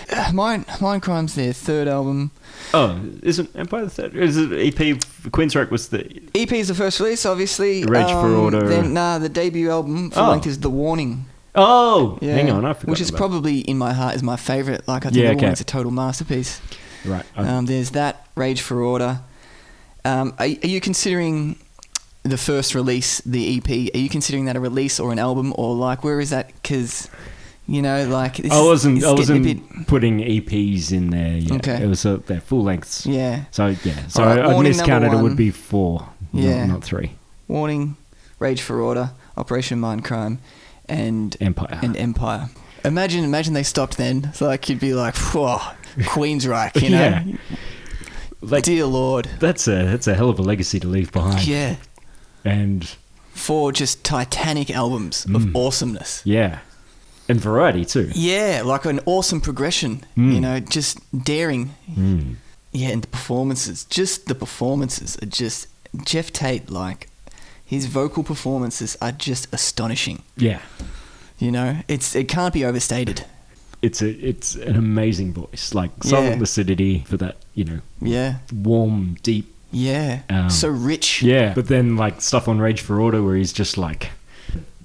Mindcrime's their third album. Oh, isn't Empire the third? Is it EP? Queensryche was the... EP is the first release, obviously. Rage for Order. Then, the debut album, full length, is The Warning. Oh, hang on, I forgot. Which is probably, in my heart, is my favourite. Like, I think The Warning's a total masterpiece. Right. There's that, Rage for Order. Are you considering the first release, the EP, are you considering that a release or an album, or like, where is that? Because, you know, like... I wasn't putting EPs in there yet. Okay. It was their full lengths. Yeah. So, So right, I'd miscounted. It would be 4, not 3. Warning, Rage for Order, Operation Mindcrime, and Empire. Imagine they stopped then. So like, you'd be like, whoa, Queensryche, you know? Yeah. Like, dear Lord. That's a hell of a legacy to leave behind. Yeah. And 4 just titanic albums of awesomeness. Yeah. And variety too. Yeah, like an awesome progression, you know, just daring. Yeah, and the performances are just... Jeff Tate, like, his vocal performances are just astonishing. Yeah. You know, it can't be overstated. It's an amazing voice, like Silent Lucidity for that, you know, warm, deep, so rich. Yeah, but then like stuff on Rage for Order where he's just like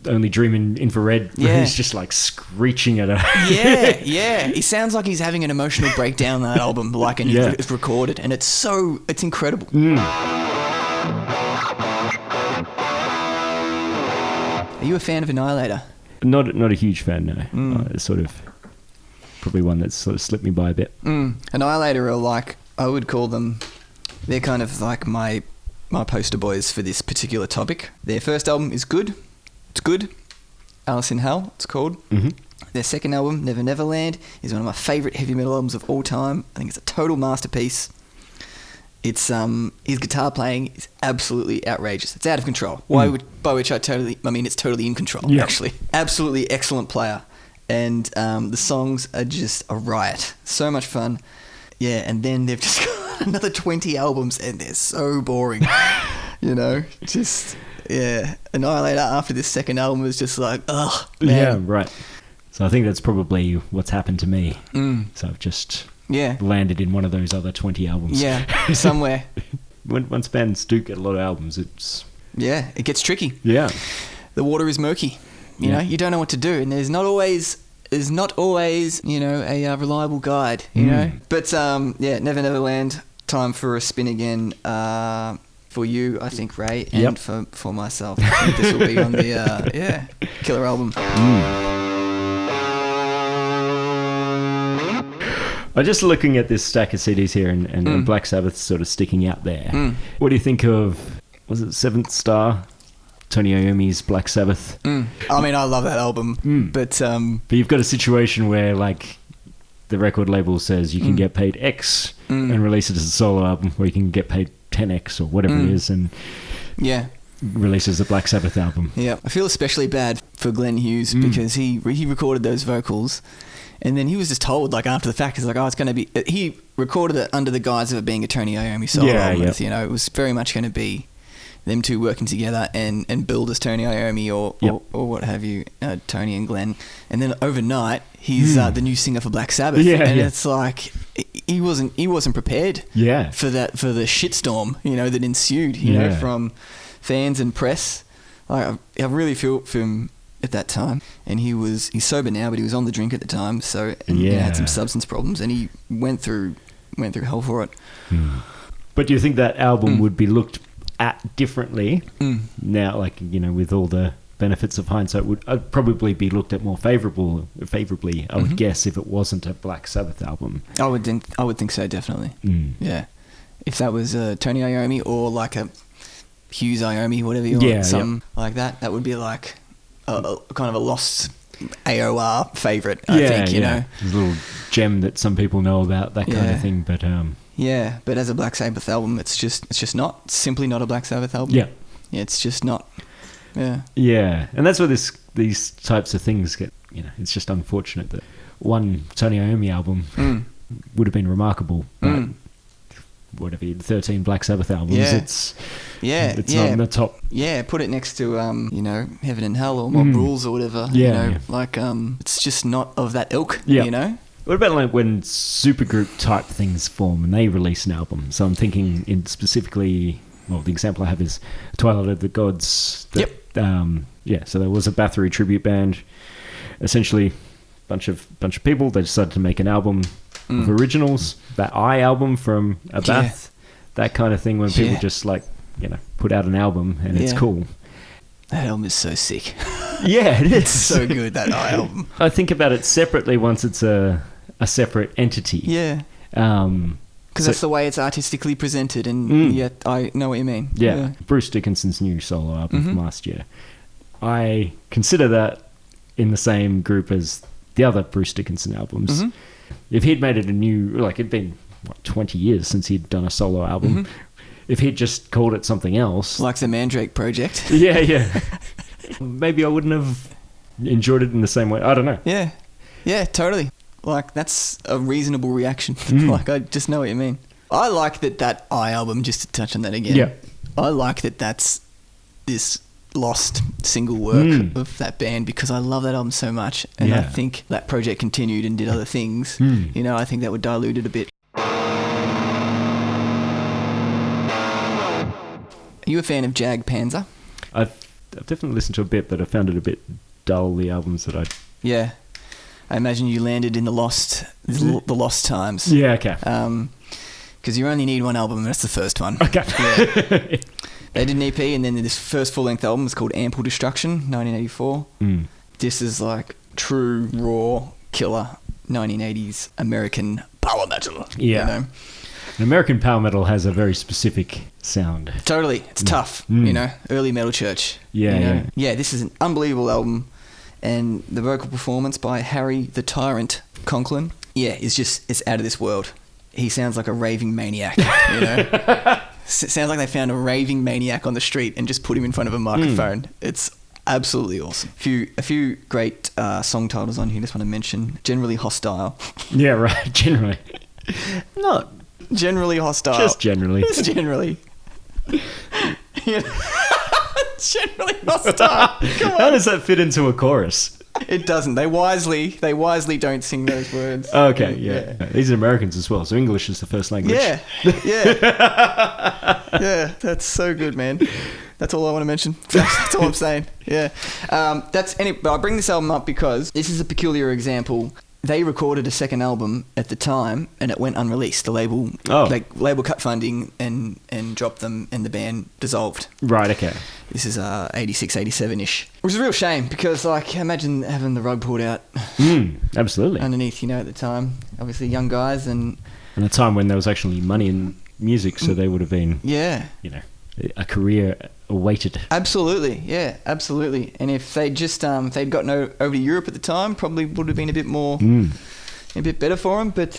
Only Dreaming Infrared, where he's just like screeching at her. Yeah. He sounds like he's having an emotional breakdown on that album, like, and it's recorded, and it's incredible. Are you a fan of Annihilator? Not a huge fan, no. It's sort of probably one that's sort of slipped me by a bit. Annihilator are like, I would call them, they're kind of like my poster boys for this particular topic. Their first album is good. It's good. Alice in Hell, it's called. Their second album, Never Neverland, is one of my favourite heavy metal albums of all time. I think it's a total masterpiece. It's his guitar playing is absolutely outrageous. It's out of control. By which I mean it's totally in control. Yeah. Actually, absolutely excellent player, and the songs are just a riot. So much fun. Yeah, and then they've just got another 20 albums, and they're so boring. Just Annihilator after this second album was just like, ugh. Man. Yeah, right. So I think that's probably what's happened to me. So I've just landed in one of those other 20 albums. Yeah, somewhere. Once bands do get a lot of albums, it gets tricky. Yeah. The water is murky. You know, you don't know what to do, and there's not always a reliable guide. You know, but Never Neverland. Time for a spin again. For you, I think, Ray, and for myself. I think this will be on the Killer album. I'm just looking at this stack of CDs here, and Black Sabbath sort of sticking out there. What do you think of, was it Seventh Star? Tony Iommi's Black Sabbath. I mean, I love that album, but you've got a situation where, like, the record label says you can get paid X and release it as a solo album, or you can get paid 10X or whatever it is, and releases the Black Sabbath album. Yeah, I feel especially bad for Glenn Hughes because he recorded those vocals, and then he was just told, like, after the fact, he's like, oh, it's going to be... He recorded it under the guise of it being a Tony Iommi solo album. You know, it was very much going to be them two working together and build as Tony Iommi or what have you, Tony and Glenn. And then overnight, he's the new singer for Black Sabbath. It's like he wasn't prepared for the shitstorm, that ensued, from fans and press. Like, I really feel for him at that time. And he's sober now, but he was on the drink at the time, so he had some substance problems, and he went through hell for it. But do you think that album would be looked at differently now, like, with all the benefits of hindsight, would probably be looked at more favorably, I would guess, if it wasn't a Black Sabbath album? I would think so, definitely. Yeah, if that was Tony Iommi or like a Hughes Iommi, whatever you want, something like that would be like a kind of a lost AOR favorite. I think you know, a little gem that some people know about, that kind of thing, but yeah, but as a Black Sabbath album, it's just simply not a Black Sabbath album. Yeah, it's just not. Yeah, and that's where these types of things get. It's just unfortunate that one Tony Iommi album would have been remarkable, but whatever, 13 Black Sabbath albums, it's not in the top. Yeah, put it next to Heaven and Hell or Mob Rules or whatever. Like it's just not of that ilk. What about like when supergroup type things form and they release an album? So I'm thinking specifically, well, the example I have is Twilight of the Gods. So there was a Bathory tribute band, essentially bunch of people. They decided to make an album of originals. That album from a Bath, that kind of thing, when people just like, put out an album and it's cool. That album is so sick. Yeah, it is. It's so good, that album. I think about it separately once it's a separate entity. Yeah. Because that's the way it's artistically presented, and yet I know what you mean. Yeah. Bruce Dickinson's new solo album from last year. I consider that in the same group as the other Bruce Dickinson albums. If he'd made it a new, like, it'd been 20 years since he'd done a solo album. If he'd just called it something else, like the Mandrake Project. Maybe I wouldn't have enjoyed it in the same way. I don't know. Yeah, totally. Like, that's a reasonable reaction. Like, I just know what you mean. I like that I album, just to touch on that again. Yeah. I like that's this lost single work of that band, because I love that album so much. And I think that project continued and did other things. I think that would dilute it a bit. Are you a fan of Jag Panzer? I've definitely listened to a bit, but I found it a bit dull, the albums that I... Yeah. I imagine you landed in the lost times. Yeah, okay. Because you only need one album, and that's the first one. Okay. Yeah. They did an EP, and then this first full-length album was called Ample Destruction, 1984. This is like true, raw, killer 1980s American power metal. Yeah. American power metal has a very specific sound. Totally. It's tough, early Metal Church. Yeah. Yeah, this is an unbelievable album. And the vocal performance by Harry the Tyrant Conklin, it's out of this world. He sounds like a raving maniac, you know? Sounds like they found a raving maniac on the street and just put him in front of a microphone. It's absolutely awesome. A few great song titles on here. Just want to mention Generally Hostile. Yeah, right. Generally. Not Generally Hostile. just generally. Just generally. Generally Hostile. Come on. How does that fit into a chorus? It doesn't. They wisely don't sing those words. Okay, yeah. These are Americans as well, so English is the first language. Yeah. Yeah, that's so good, man. That's all I want to mention. That's all I'm saying. Yeah. But I bring this album up because this is a peculiar example. They recorded a second album at the time, and it went unreleased. The label, label cut funding and dropped them, and the band dissolved. Right. Okay. This is 86, 87-ish. Which is a real shame because, imagine having the rug pulled out. Absolutely. Underneath, at the time, obviously young guys and a time when there was actually money in music, so they would have been, a career awaited. Absolutely, yeah, absolutely. And if they just they'd gotten over to Europe at the time, probably would have been a bit more, a bit better for them. But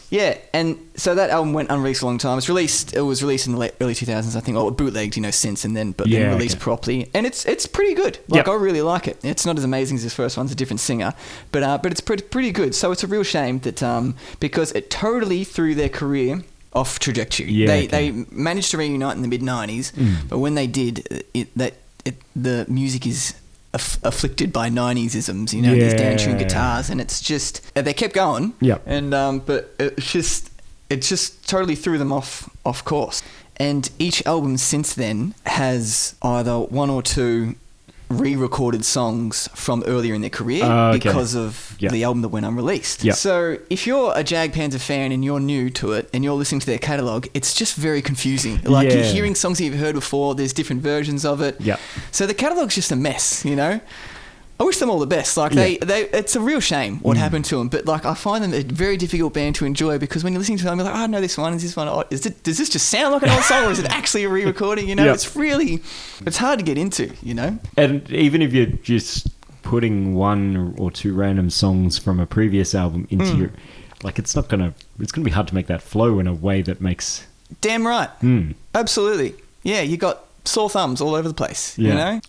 yeah, and so that album went unreleased a long time. It was released in the early 2000s, I think, or bootlegged, since, and then then released properly. And it's pretty good. I really like it. It's not as amazing as this first one. It's a different singer, but it's pretty good. So it's a real shame that because it totally threw their career off trajectory. They managed to reunite in the mid-90s, but when they did, the music is afflicted by 90s-isms, these down-tuned guitars, and it's just they kept going. And but it just totally threw them off course. And each album since then has either one or two re-recorded songs from earlier in their career because of the album that went unreleased. So if you're a Jag Panzer fan and you're new to it and you're listening to their catalogue, it's just very confusing. You're hearing songs that you've heard before, there's different versions of it. So the catalogue's just a mess, I wish them all the best. It's a real shame what happened to them. But I find them a very difficult band to enjoy because when you're listening to them, you're like, I know this one. Is this one? Does this just sound like an old song, or is it actually a re-recording? It's hard to get into. And even if you're just putting one or two random songs from a previous album into your, it's gonna be hard to make that flow in a way that makes. Damn right. Absolutely. Yeah, you got sore thumbs all over the place, Yeah.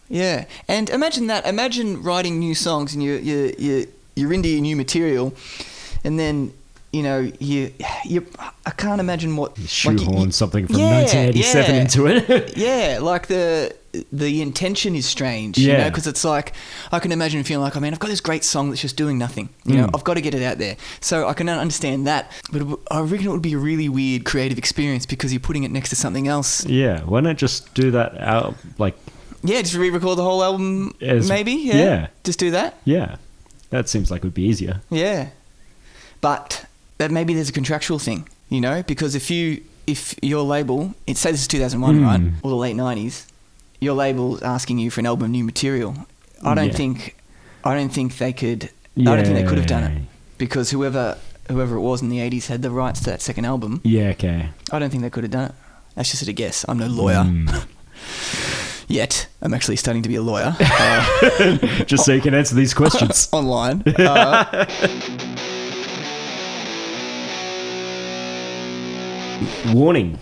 And imagine writing new songs and you're into your new material, and then I can't imagine what you shoehorn something from 1987 into it. The intention is strange, because it's I can imagine feeling like, I've got this great song that's just doing nothing. I've got to get it out there. So I can understand that, but I reckon it would be a really weird creative experience because you're putting it next to something else. Yeah, why not just do that out just re-record the whole album, maybe. Yeah, just do that. Yeah, that seems like it would be easier. Yeah, but that maybe there's a contractual thing, because if your label, say this is 2001, right, or the late 90s. Your label's asking you for an album of new material. I don't think they could. I don't think they could have done it because whoever it was in the 80s had the rights to that second album. Yeah, okay. I don't think they could have done it. That's just a guess. I'm no lawyer. Yet. I'm actually studying to be a lawyer. Just so you can answer these questions online. Warning.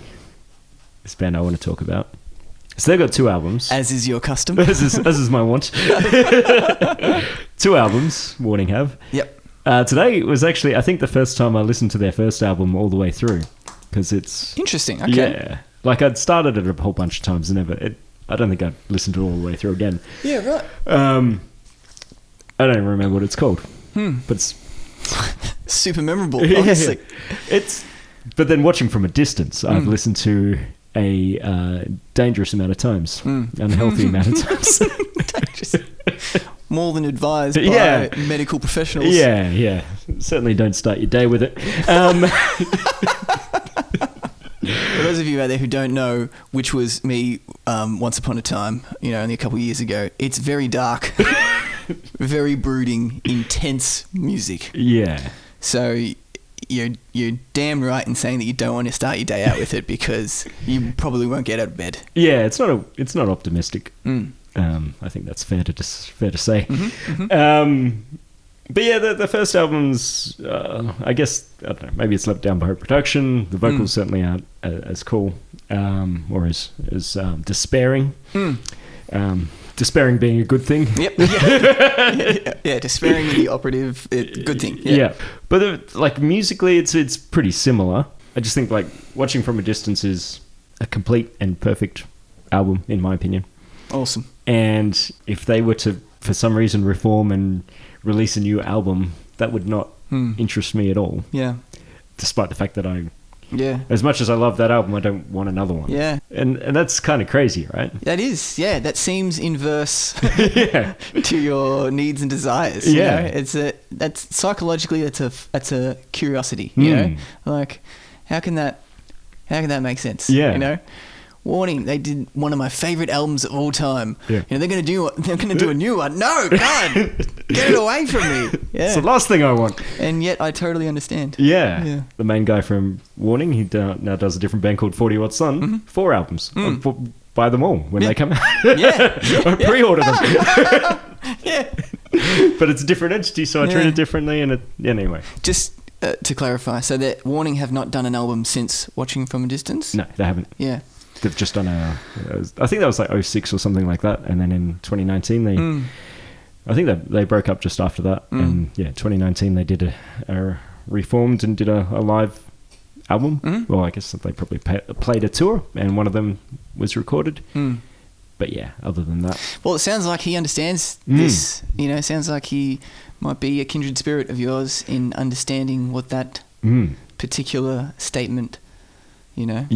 This band I want to talk about. So they've got two albums. As is your custom. as is my want. Two albums, Warning have. Yep. Today was actually, I think, the first time I listened to their first album all the way through. Because it's... Interesting, okay. Yeah. I'd started it a whole bunch of times and I don't think I'd listened to it all the way through again. Yeah, right. I don't even remember what it's called. But it's... super memorable, obviously. But then watching from a distance, I've listened to a dangerous amount of times, unhealthy amount of times. Dangerous. More than advised by medical professionals. Yeah. Certainly don't start your day with it. For those of you out there who don't know, which was me once upon a time, only a couple of years ago, it's very dark, very brooding, intense music. Yeah. So you're damn right in saying that you don't want to start your day out with it because you probably won't get out of bed. Yeah, it's not optimistic. I think that's fair to say. But yeah, the first album's, I guess, I don't know, maybe it's let down by production. The vocals certainly aren't as cool, or as despairing. Despairing being a good thing. Yep. Yeah, despairing the operative, good thing. Yeah. But like musically, it's pretty similar. I just think like Watching from a Distance is a complete and perfect album, in my opinion. Awesome. And if they were to, for some reason, reform and release a new album, that would not interest me at all. Yeah. Despite the fact that as much as I love that album, I don't want another one. Yeah. And that's kind of crazy, right? That is, yeah. That seems inverse to your needs and desires. Yeah. You know? That's psychologically, that's a curiosity, you know? Like, how can that make sense? Yeah. You know? Warning, they did one of my favorite albums of all time. Yeah. You know, they're gonna do a new one. No, God, get it away from me. Yeah. It's the last thing I want. And yet I totally understand. Yeah. The main guy from Warning, he now does a different band called 40 Watt Sun. 4 albums. Buy them all when they come out. I pre-order them. Yeah. But it's a different entity, so I treat it differently. And anyway. Just to clarify, so that Warning have not done an album since Watching from a Distance? No, they haven't. Yeah. They've just done I think that was like 06 or something like that, and then in 2019 I think they broke up just after that, and 2019 they did a reformed and did a live album. Well, I guess they probably played a tour, and one of them was recorded. But yeah, other than that, well, it sounds like he understands this. You know, it sounds like he might be a kindred spirit of yours in understanding what that particular statement, you know,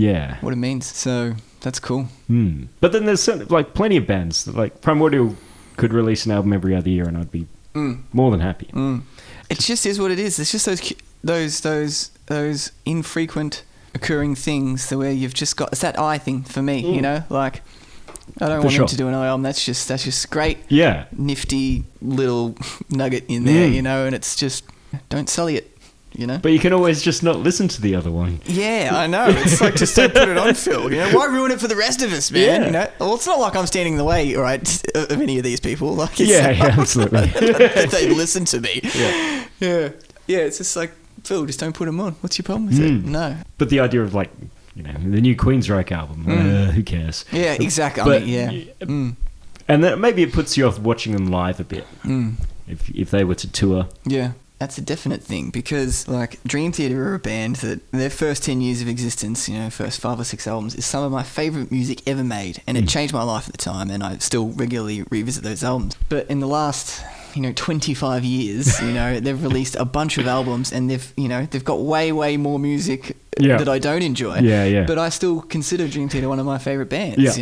what it means. So that's cool. But then there's like plenty of bands that, like, Primordial could release an album every other year and I'd be more than happy. It just is what it is. It's just those infrequent occurring things where you've just got, it's that eye thing for me, you know, like I don't want him to do an album. That's just great. Yeah. Nifty little nugget in there, you know, and it's just, don't sully it. You know? But you can always just not listen to the other one. Yeah, I know. It's like, just don't put it on, Phil. You know, why ruin it for the rest of us, man? Yeah. You know, well, it's not like I'm standing in the way, right, of any of these people. Like, it's absolutely. They listen to me. Yeah. It's just like, Phil, just don't put them on. What's your problem with it? No. But the idea of, like, you know, the new Queensryche album, who cares? Yeah, exactly. But, And then maybe it puts you off watching them live a bit. If they were to tour. Yeah. That's a definite thing, because like Dream Theater are a band that their first 10 years of existence, you know, first 5 or 6 albums, is some of my favourite music ever made, and it changed my life at the time, and I still regularly revisit those albums. But in the last, 25 years, they've released a bunch of albums, and they've got way more music that I don't enjoy. Yeah. But I still consider Dream Theater one of my favourite bands,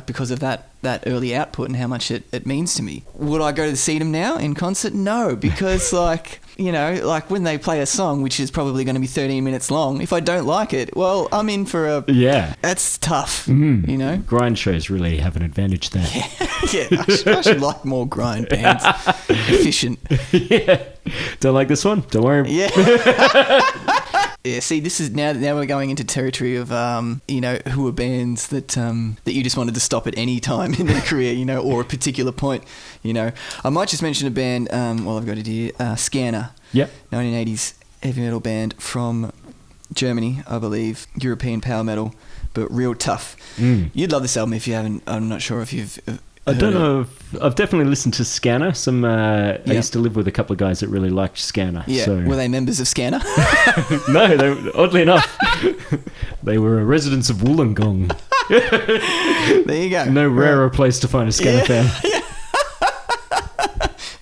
because of that early output and how much it means to me. Would I go to see them now in concert? No, because like when they play a song which is probably going to be 13 minutes long, if I don't like it, well, I'm in for a... Yeah. That's tough, Grind shows really have an advantage there. Yeah, I should like more grind bands. Efficient. Yeah. Don't like this one? Don't worry. Yeah. Yeah, see, this is now we're going into territory of who are bands that you just wanted to stop at any time in their career, or a particular point. I might just mention a band while I've got it here, Scanner. Yep. 1980s heavy metal band from Germany, I believe. European power metal, but real tough. You'd love this album if you haven't. I'm not sure if you've I don't know if I've definitely listened to Scanner. I used to live with a couple of guys that really liked Scanner. Yeah. So. Were they members of Scanner? No, oddly enough, they were residents of Wollongong. There you go. No rarer place to find a Scanner fan. Yeah.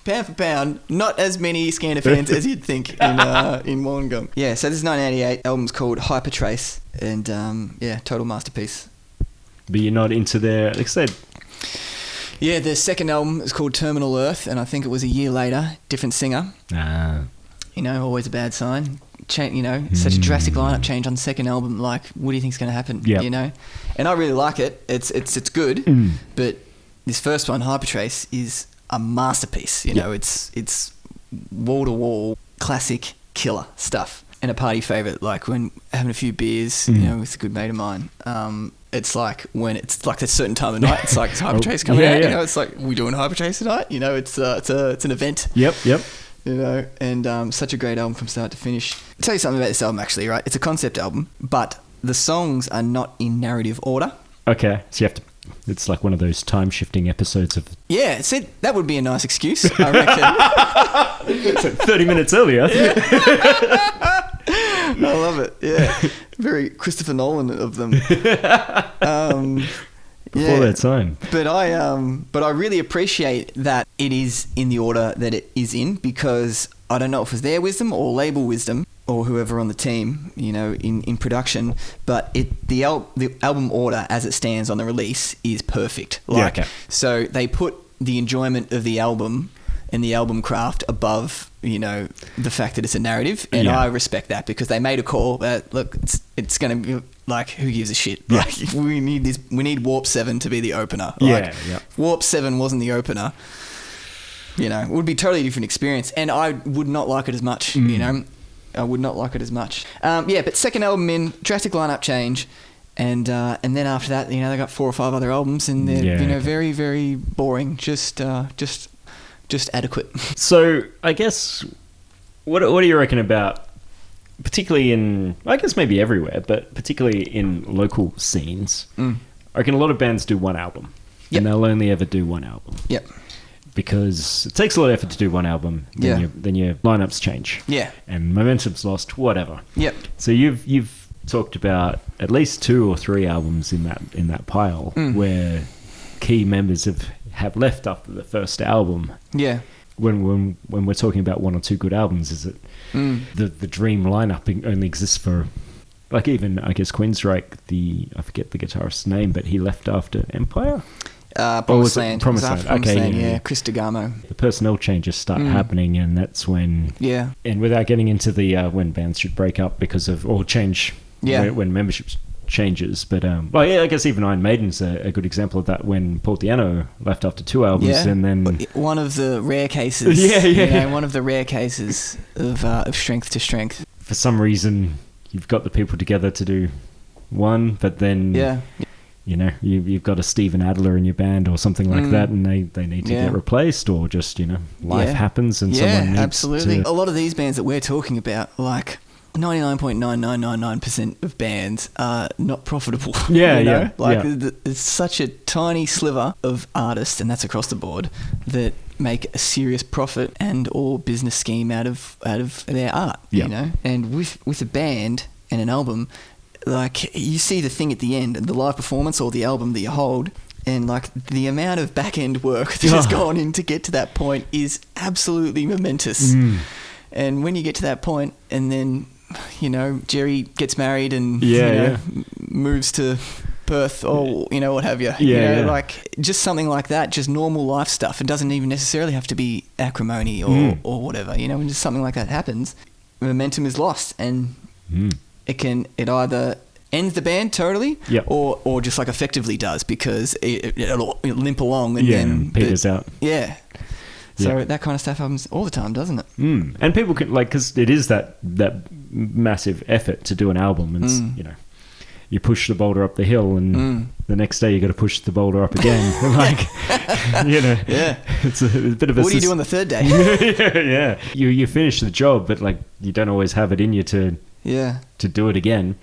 Pound for pound, not as many Scanner fans as you'd think in Wollongong. Yeah, so this is 1988. Album's called Hypertrace, and total masterpiece. But you're not into their, like I said. Yeah, the second album is called Terminal Earth, and I think it was a year later. Different singer. Always a bad sign. Such a drastic lineup change on the second album. Like, what do you think's going to happen? Yep. And I really like it. It's good. But this first one, Hypertrace, is a masterpiece. It's wall to wall classic killer stuff, and a party favorite. Like when having a few beers, with a good mate of mine. it's like when it's like a certain time of night, it's like it's Hypertrace coming out. You know, it's like we're doing Hypertrace tonight. You know, it's an event. Yep. You know, and such a great album from start to finish. I'll tell you something about this album, actually, right? It's a concept album, but the songs are not in narrative order. Okay, so you have to. It's like one of those time-shifting episodes of... Yeah, see, that would be a nice excuse, I reckon. So 30 minutes earlier. I love it, yeah. Very Christopher Nolan of them. Before their time. But I really appreciate that it is in the order that it is in, because I don't know if it's their wisdom or label wisdom or whoever on the team, you know, in production, but the album order as it stands on the release is perfect. Like, yeah, okay. So they put the enjoyment of the album and the album craft above, you know, the fact that it's a narrative, and I respect that, because they made a call that, look, it's going to be like, who gives a shit? Yeah. Like, we need Warp 7 to be the opener. Yeah, like, Warp 7 wasn't the opener. You know, it would be a totally different experience, and I would not like it as much, you know. I would not like it as much. But second album in, drastic lineup change, and then after that, you know, they got 4 or 5 other albums, and they're you know, very, very boring. Just adequate. So I guess what do you reckon about, particularly in, I guess maybe everywhere, but particularly in local scenes? I reckon a lot of bands do one album, and they'll only ever do one album. Yep. Because it takes a lot of effort to do one album, then your lineups change. Yeah. And momentum's lost, whatever. Yep. So you've talked about at least 2 or 3 albums in that pile where key members have left after the first album. Yeah. When we're talking about 1 or 2 good albums, is it the dream lineup only exists for, like, even I guess Queensryche, I forget the guitarist's name, but he left after Empire. Promised Land. Okay, yeah. Chris DeGarmo. The personnel changes start happening, and that's when... Yeah. And without getting into the when bands should break up because of... or change... Yeah. When membership changes. But, I guess even Iron Maiden's a good example of that, when Paul Di'Anno left after 2 albums, and then... One of the rare cases. You know, one of the rare cases of strength to strength. For some reason, you've got the people together to do one, but then... Yeah. You know, you've got a Steven Adler in your band or something like that, and they need to get replaced, or just, you know, life happens and someone needs absolutely. to... A lot of these bands that we're talking about, like 99.9999% of bands are not profitable. Yeah, you know? yeah. Like, it's such a tiny sliver of artists, and that's across the board, that make a serious profit and or business scheme out of their art, you know? And with a band and an album... Like, you see the thing at the end, the live performance or the album that you hold, and like the amount of back end work that has gone in to get to that point is absolutely momentous. And when you get to that point, and then, you know, Jerry gets married and moves to Perth or, you know, what have you. Like, just something like that, just normal life stuff. It doesn't even necessarily have to be acrimony or whatever, you know. When just something like that happens, momentum is lost, and it either ends the band totally, or just like effectively does, because it'll limp along and then peters out. Yeah. So that kind of stuff happens all the time, doesn't it? And people can, like, because it is that massive effort to do an album, and you know, you push the boulder up the hill, and the next day you got to push the boulder up again. Like, you know, it's a bit of a... What do you do on the third day? You finish the job, but like, you don't always have it in you to do it again.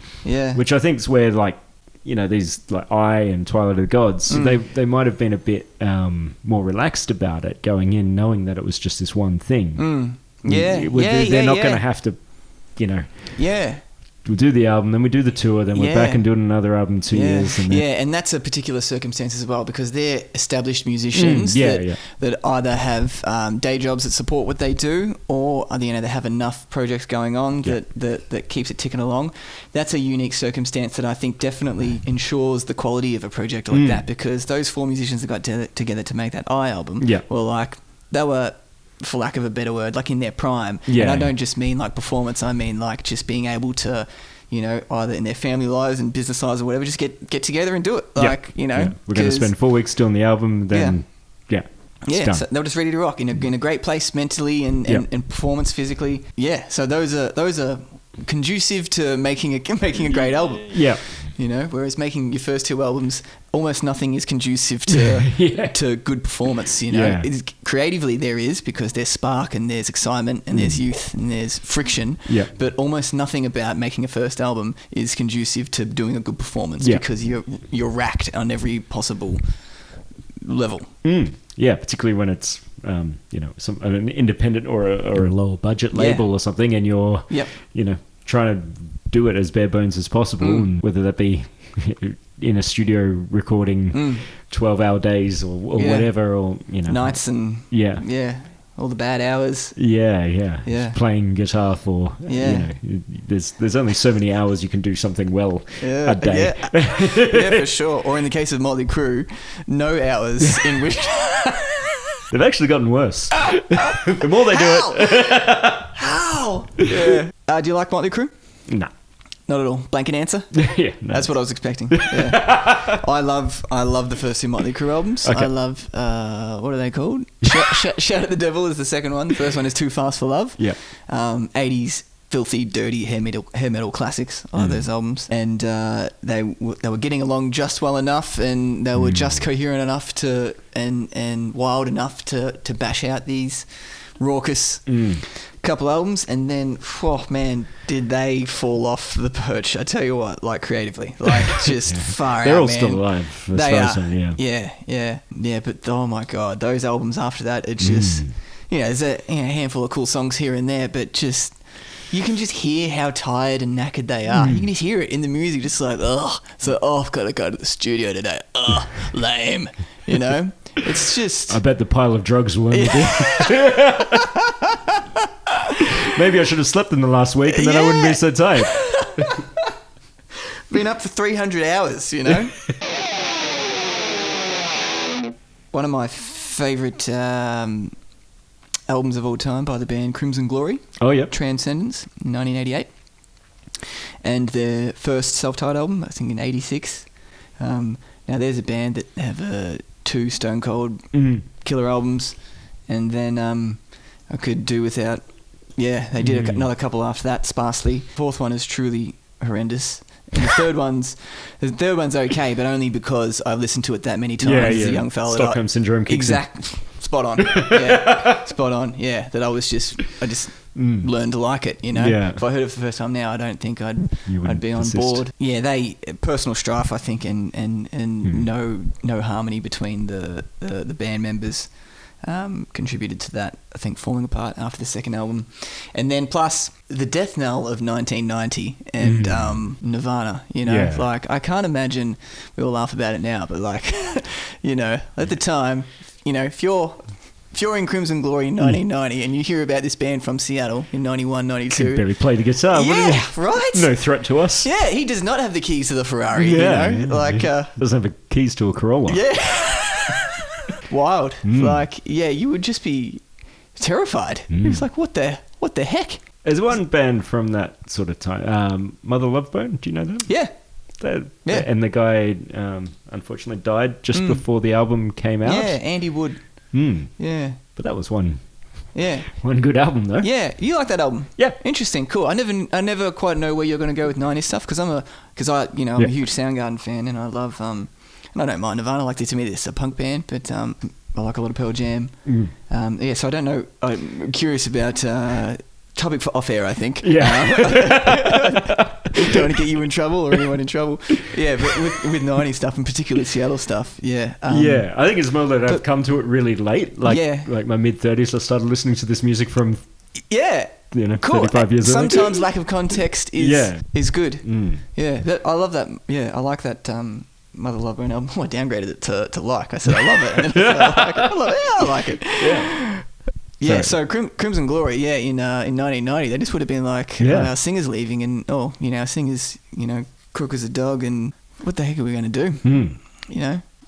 Which I think is where, like, you know, these, like, and Twilight of the Gods, they might have been a bit more relaxed about it going in, knowing that it was just this one thing. They're not going to have to, you know... We'll do the album, then we do the tour, then we're back and doing another album in 2 years. And and that's a particular circumstance as well, because they're established musicians that either have day jobs that support what they do, or, you know, they have enough projects going on that keeps it ticking along. That's a unique circumstance that I think definitely ensures the quality of a project like that, because those 4 musicians that got together to make that album were like, they were, for lack of a better word, like in their prime. And I don't just mean like performance, I mean like just being able to, you know, either in their family lives and business lives or whatever, just get together and do it. Like, you know, we're going to spend 4 weeks doing the album, then so they were just ready to rock in a great place mentally and performance physically. So those are conducive to making a great album. you know. Whereas making your first 2 albums, almost nothing is conducive to to good performance, you know. Yeah. Creatively there is, because there's spark and there's excitement and there's youth and there's friction. Yeah. But almost nothing about making a first album is conducive to doing a good performance, Yeah. because you're racked on every possible level. Yeah, particularly when it's you know, an independent or a lower budget label or something, and you're you know, trying to do it as bare bones as possible, and whether that be in a studio recording 12-hour days or whatever, or you know, nights and all the bad hours. Yeah. Playing guitar for you know, there's only so many hours you can do something well a day. Yeah, for sure. Or in the case of Motley Crue, no hours in which they've actually gotten worse. The more they do it. How? Yeah. Do you like Motley Crue? No. Not at all. Blanket answer? Yeah, no. That's what I was expecting. Yeah. I love the first 2 Motley Crue albums. Okay. I love, what are they called? Shout at the Devil is the second one. The first one is Too Fast for Love. Yeah. 80s filthy, dirty hair metal classics. I love those albums. And they were getting along just well enough, and they were just coherent enough to and wild enough to bash out these raucous couple albums. And then, oh man, did they fall off the perch. I tell you what, like creatively, like just far They're out, all man. still alive. They are. Yeah. But oh my God, those albums after that, it's just, you know, there's a handful of cool songs here and there, but just, you can just hear how tired and knackered they are. You can just hear it in the music, just like, I've got to go to the studio today. Lame, you know? It's just... I bet the pile of drugs were Maybe I should have slept in the last week, and then I wouldn't be so tired. Been up for 300 hours, you know? One of my favourite albums of all time by the band Crimson Glory. Oh, yeah. Transcendence, in 1988. And their first self-titled album, I think in 86. Now, there's a band that have 2 Stone Cold killer albums, and then I could do without... Yeah, they did another couple after that, sparsely. 4th one is truly horrendous. And the third one's okay, but only because I've listened to it that many times as a young fella. Stockholm Syndrome kicks in. Spot on. Yeah, spot on. Yeah, that I just learned to like it, you know. Yeah. If I heard it for the first time now, I don't think I'd be on persist. board. Yeah, they personal strife, I think, and no harmony between the band members contributed to that, I think, falling apart after the second album. And then plus the death knell of 1990 and Nirvana, you know. Yeah. Like, I can't imagine, we all laugh about it now, but like, you know, at the time, you know, if you're in Crimson Glory in 1990 and you hear about this band from Seattle in 91, 92... Could barely play the guitar, wouldn't yeah, he? right? No threat to us. Yeah, he does not have the keys to the Ferrari, you know? Like, doesn't have the keys to a Corolla. Yeah. Wild. Like, yeah, you would just be terrified. It's like, what the heck? There's one band from that sort of time, Mother Love Bone. Do you know them? Yeah. And the guy unfortunately died just before the album came out. Yeah, Andy Wood. Yeah. But that was one Yeah. One good album though. Yeah, you like that album? Yeah. Interesting. Cool. I never quite know where you're going to go with 90s stuff because I'm a huge Soundgarden fan and I love and I don't mind Nirvana. Like to me, it's a punk band, but I like a lot of Pearl Jam. So I don't know. I'm curious about topic for off air. I think. Yeah. Don't want to get you in trouble or anyone in trouble. Yeah, but with 90s stuff, in particular Seattle stuff. Yeah. I think it's more that I've come to it really late. Like my mid-30s, I started listening to this music from. Yeah. Cool. 35 years old. Sometimes lack of context is good. Yeah, I love that. Yeah, I like that Mother Love Bone album. I downgraded it to like. I said I love it. And then I like it. Yeah. Yeah, so Crimson Glory, in 1990, they just would have been like, our singer's leaving and, our singer's, crook as a dog and what the heck are we going to do?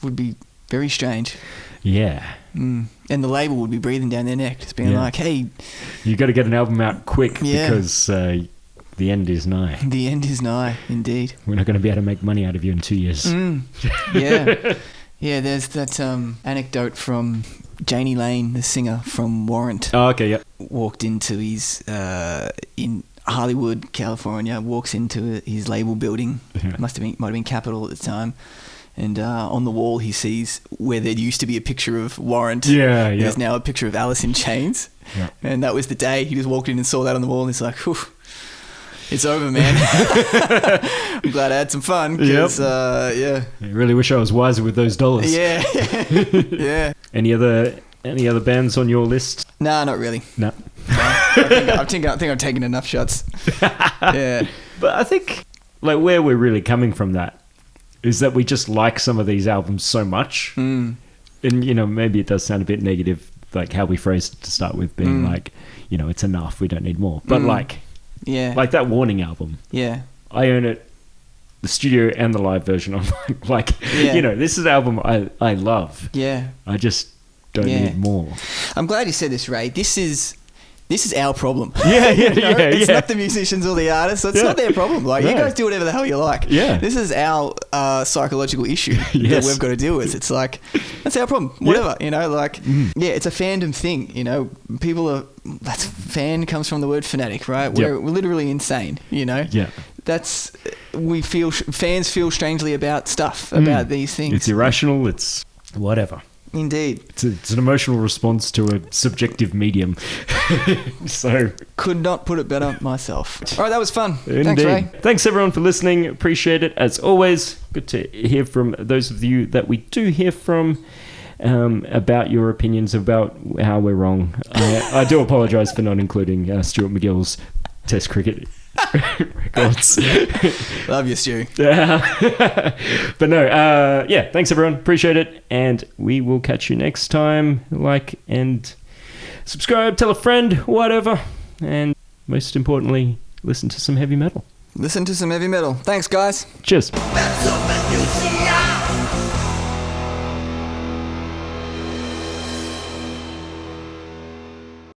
Would be very strange. Yeah. And the label would be breathing down their neck, just being like, hey... You got to get an album out quick because the end is nigh. The end is nigh, indeed. We're not going to be able to make money out of you in 2 years. Yeah. Yeah, there's that anecdote from... Janie Lane, the singer from Warrant. Oh, okay, yeah. Walked into his I Hollywood, California, walks into his label building. Yeah. Might have been Capitol at the time. And on the wall, he sees where there used to be a picture of Warrant. Yeah. There's now a picture of Alice in Chains. Yeah. And that was the day he just walked in and saw that on the wall, and he's like, whew, it's over, man. I'm glad I had some fun. 'Cause, yeah. I really wish I was wiser with those dollars. Yeah. Yeah. Any other bands on your list? Nah, not really. No. I think I've taken enough shots. Yeah. But I think like where we're really coming from that is that we just like some of these albums so much. Mm. And, you know, maybe it does sound a bit negative, like how we phrased it to start with, being like, you know, it's enough, we don't need more. But like that Warning album. Yeah. I own it, the studio and the live version. I'm like, you know, this is an album I love. Yeah. I just don't need more. I'm glad you said this, Ray. This is our problem. Yeah, It's not the musicians or the artists. It's not their problem. Like, you guys do whatever the hell you like. Yeah. This is our psychological issue that we've got to deal with. It's like, that's our problem. Whatever, you know, like, it's a fandom thing, you know. Fan comes from the word fanatic, right? We're literally insane, you know? Yeah. Fans feel strangely about stuff, about these things. It's irrational, it's whatever. Indeed. It's an emotional response to a subjective medium. So could not put it better myself. All right, that was fun. Indeed. Thanks, Ray. Thanks everyone for listening. Appreciate it as always. Good to hear from those of you that we do hear from about your opinions about how we're wrong. I do apologise for not including Stuart McGill's Test cricket records. Love you, Stu. But no, thanks everyone. Appreciate it. And we will catch you next time. Like and subscribe, tell a friend, whatever. And most importantly, listen to some heavy metal. Listen to some heavy metal. Thanks, guys. Cheers. That's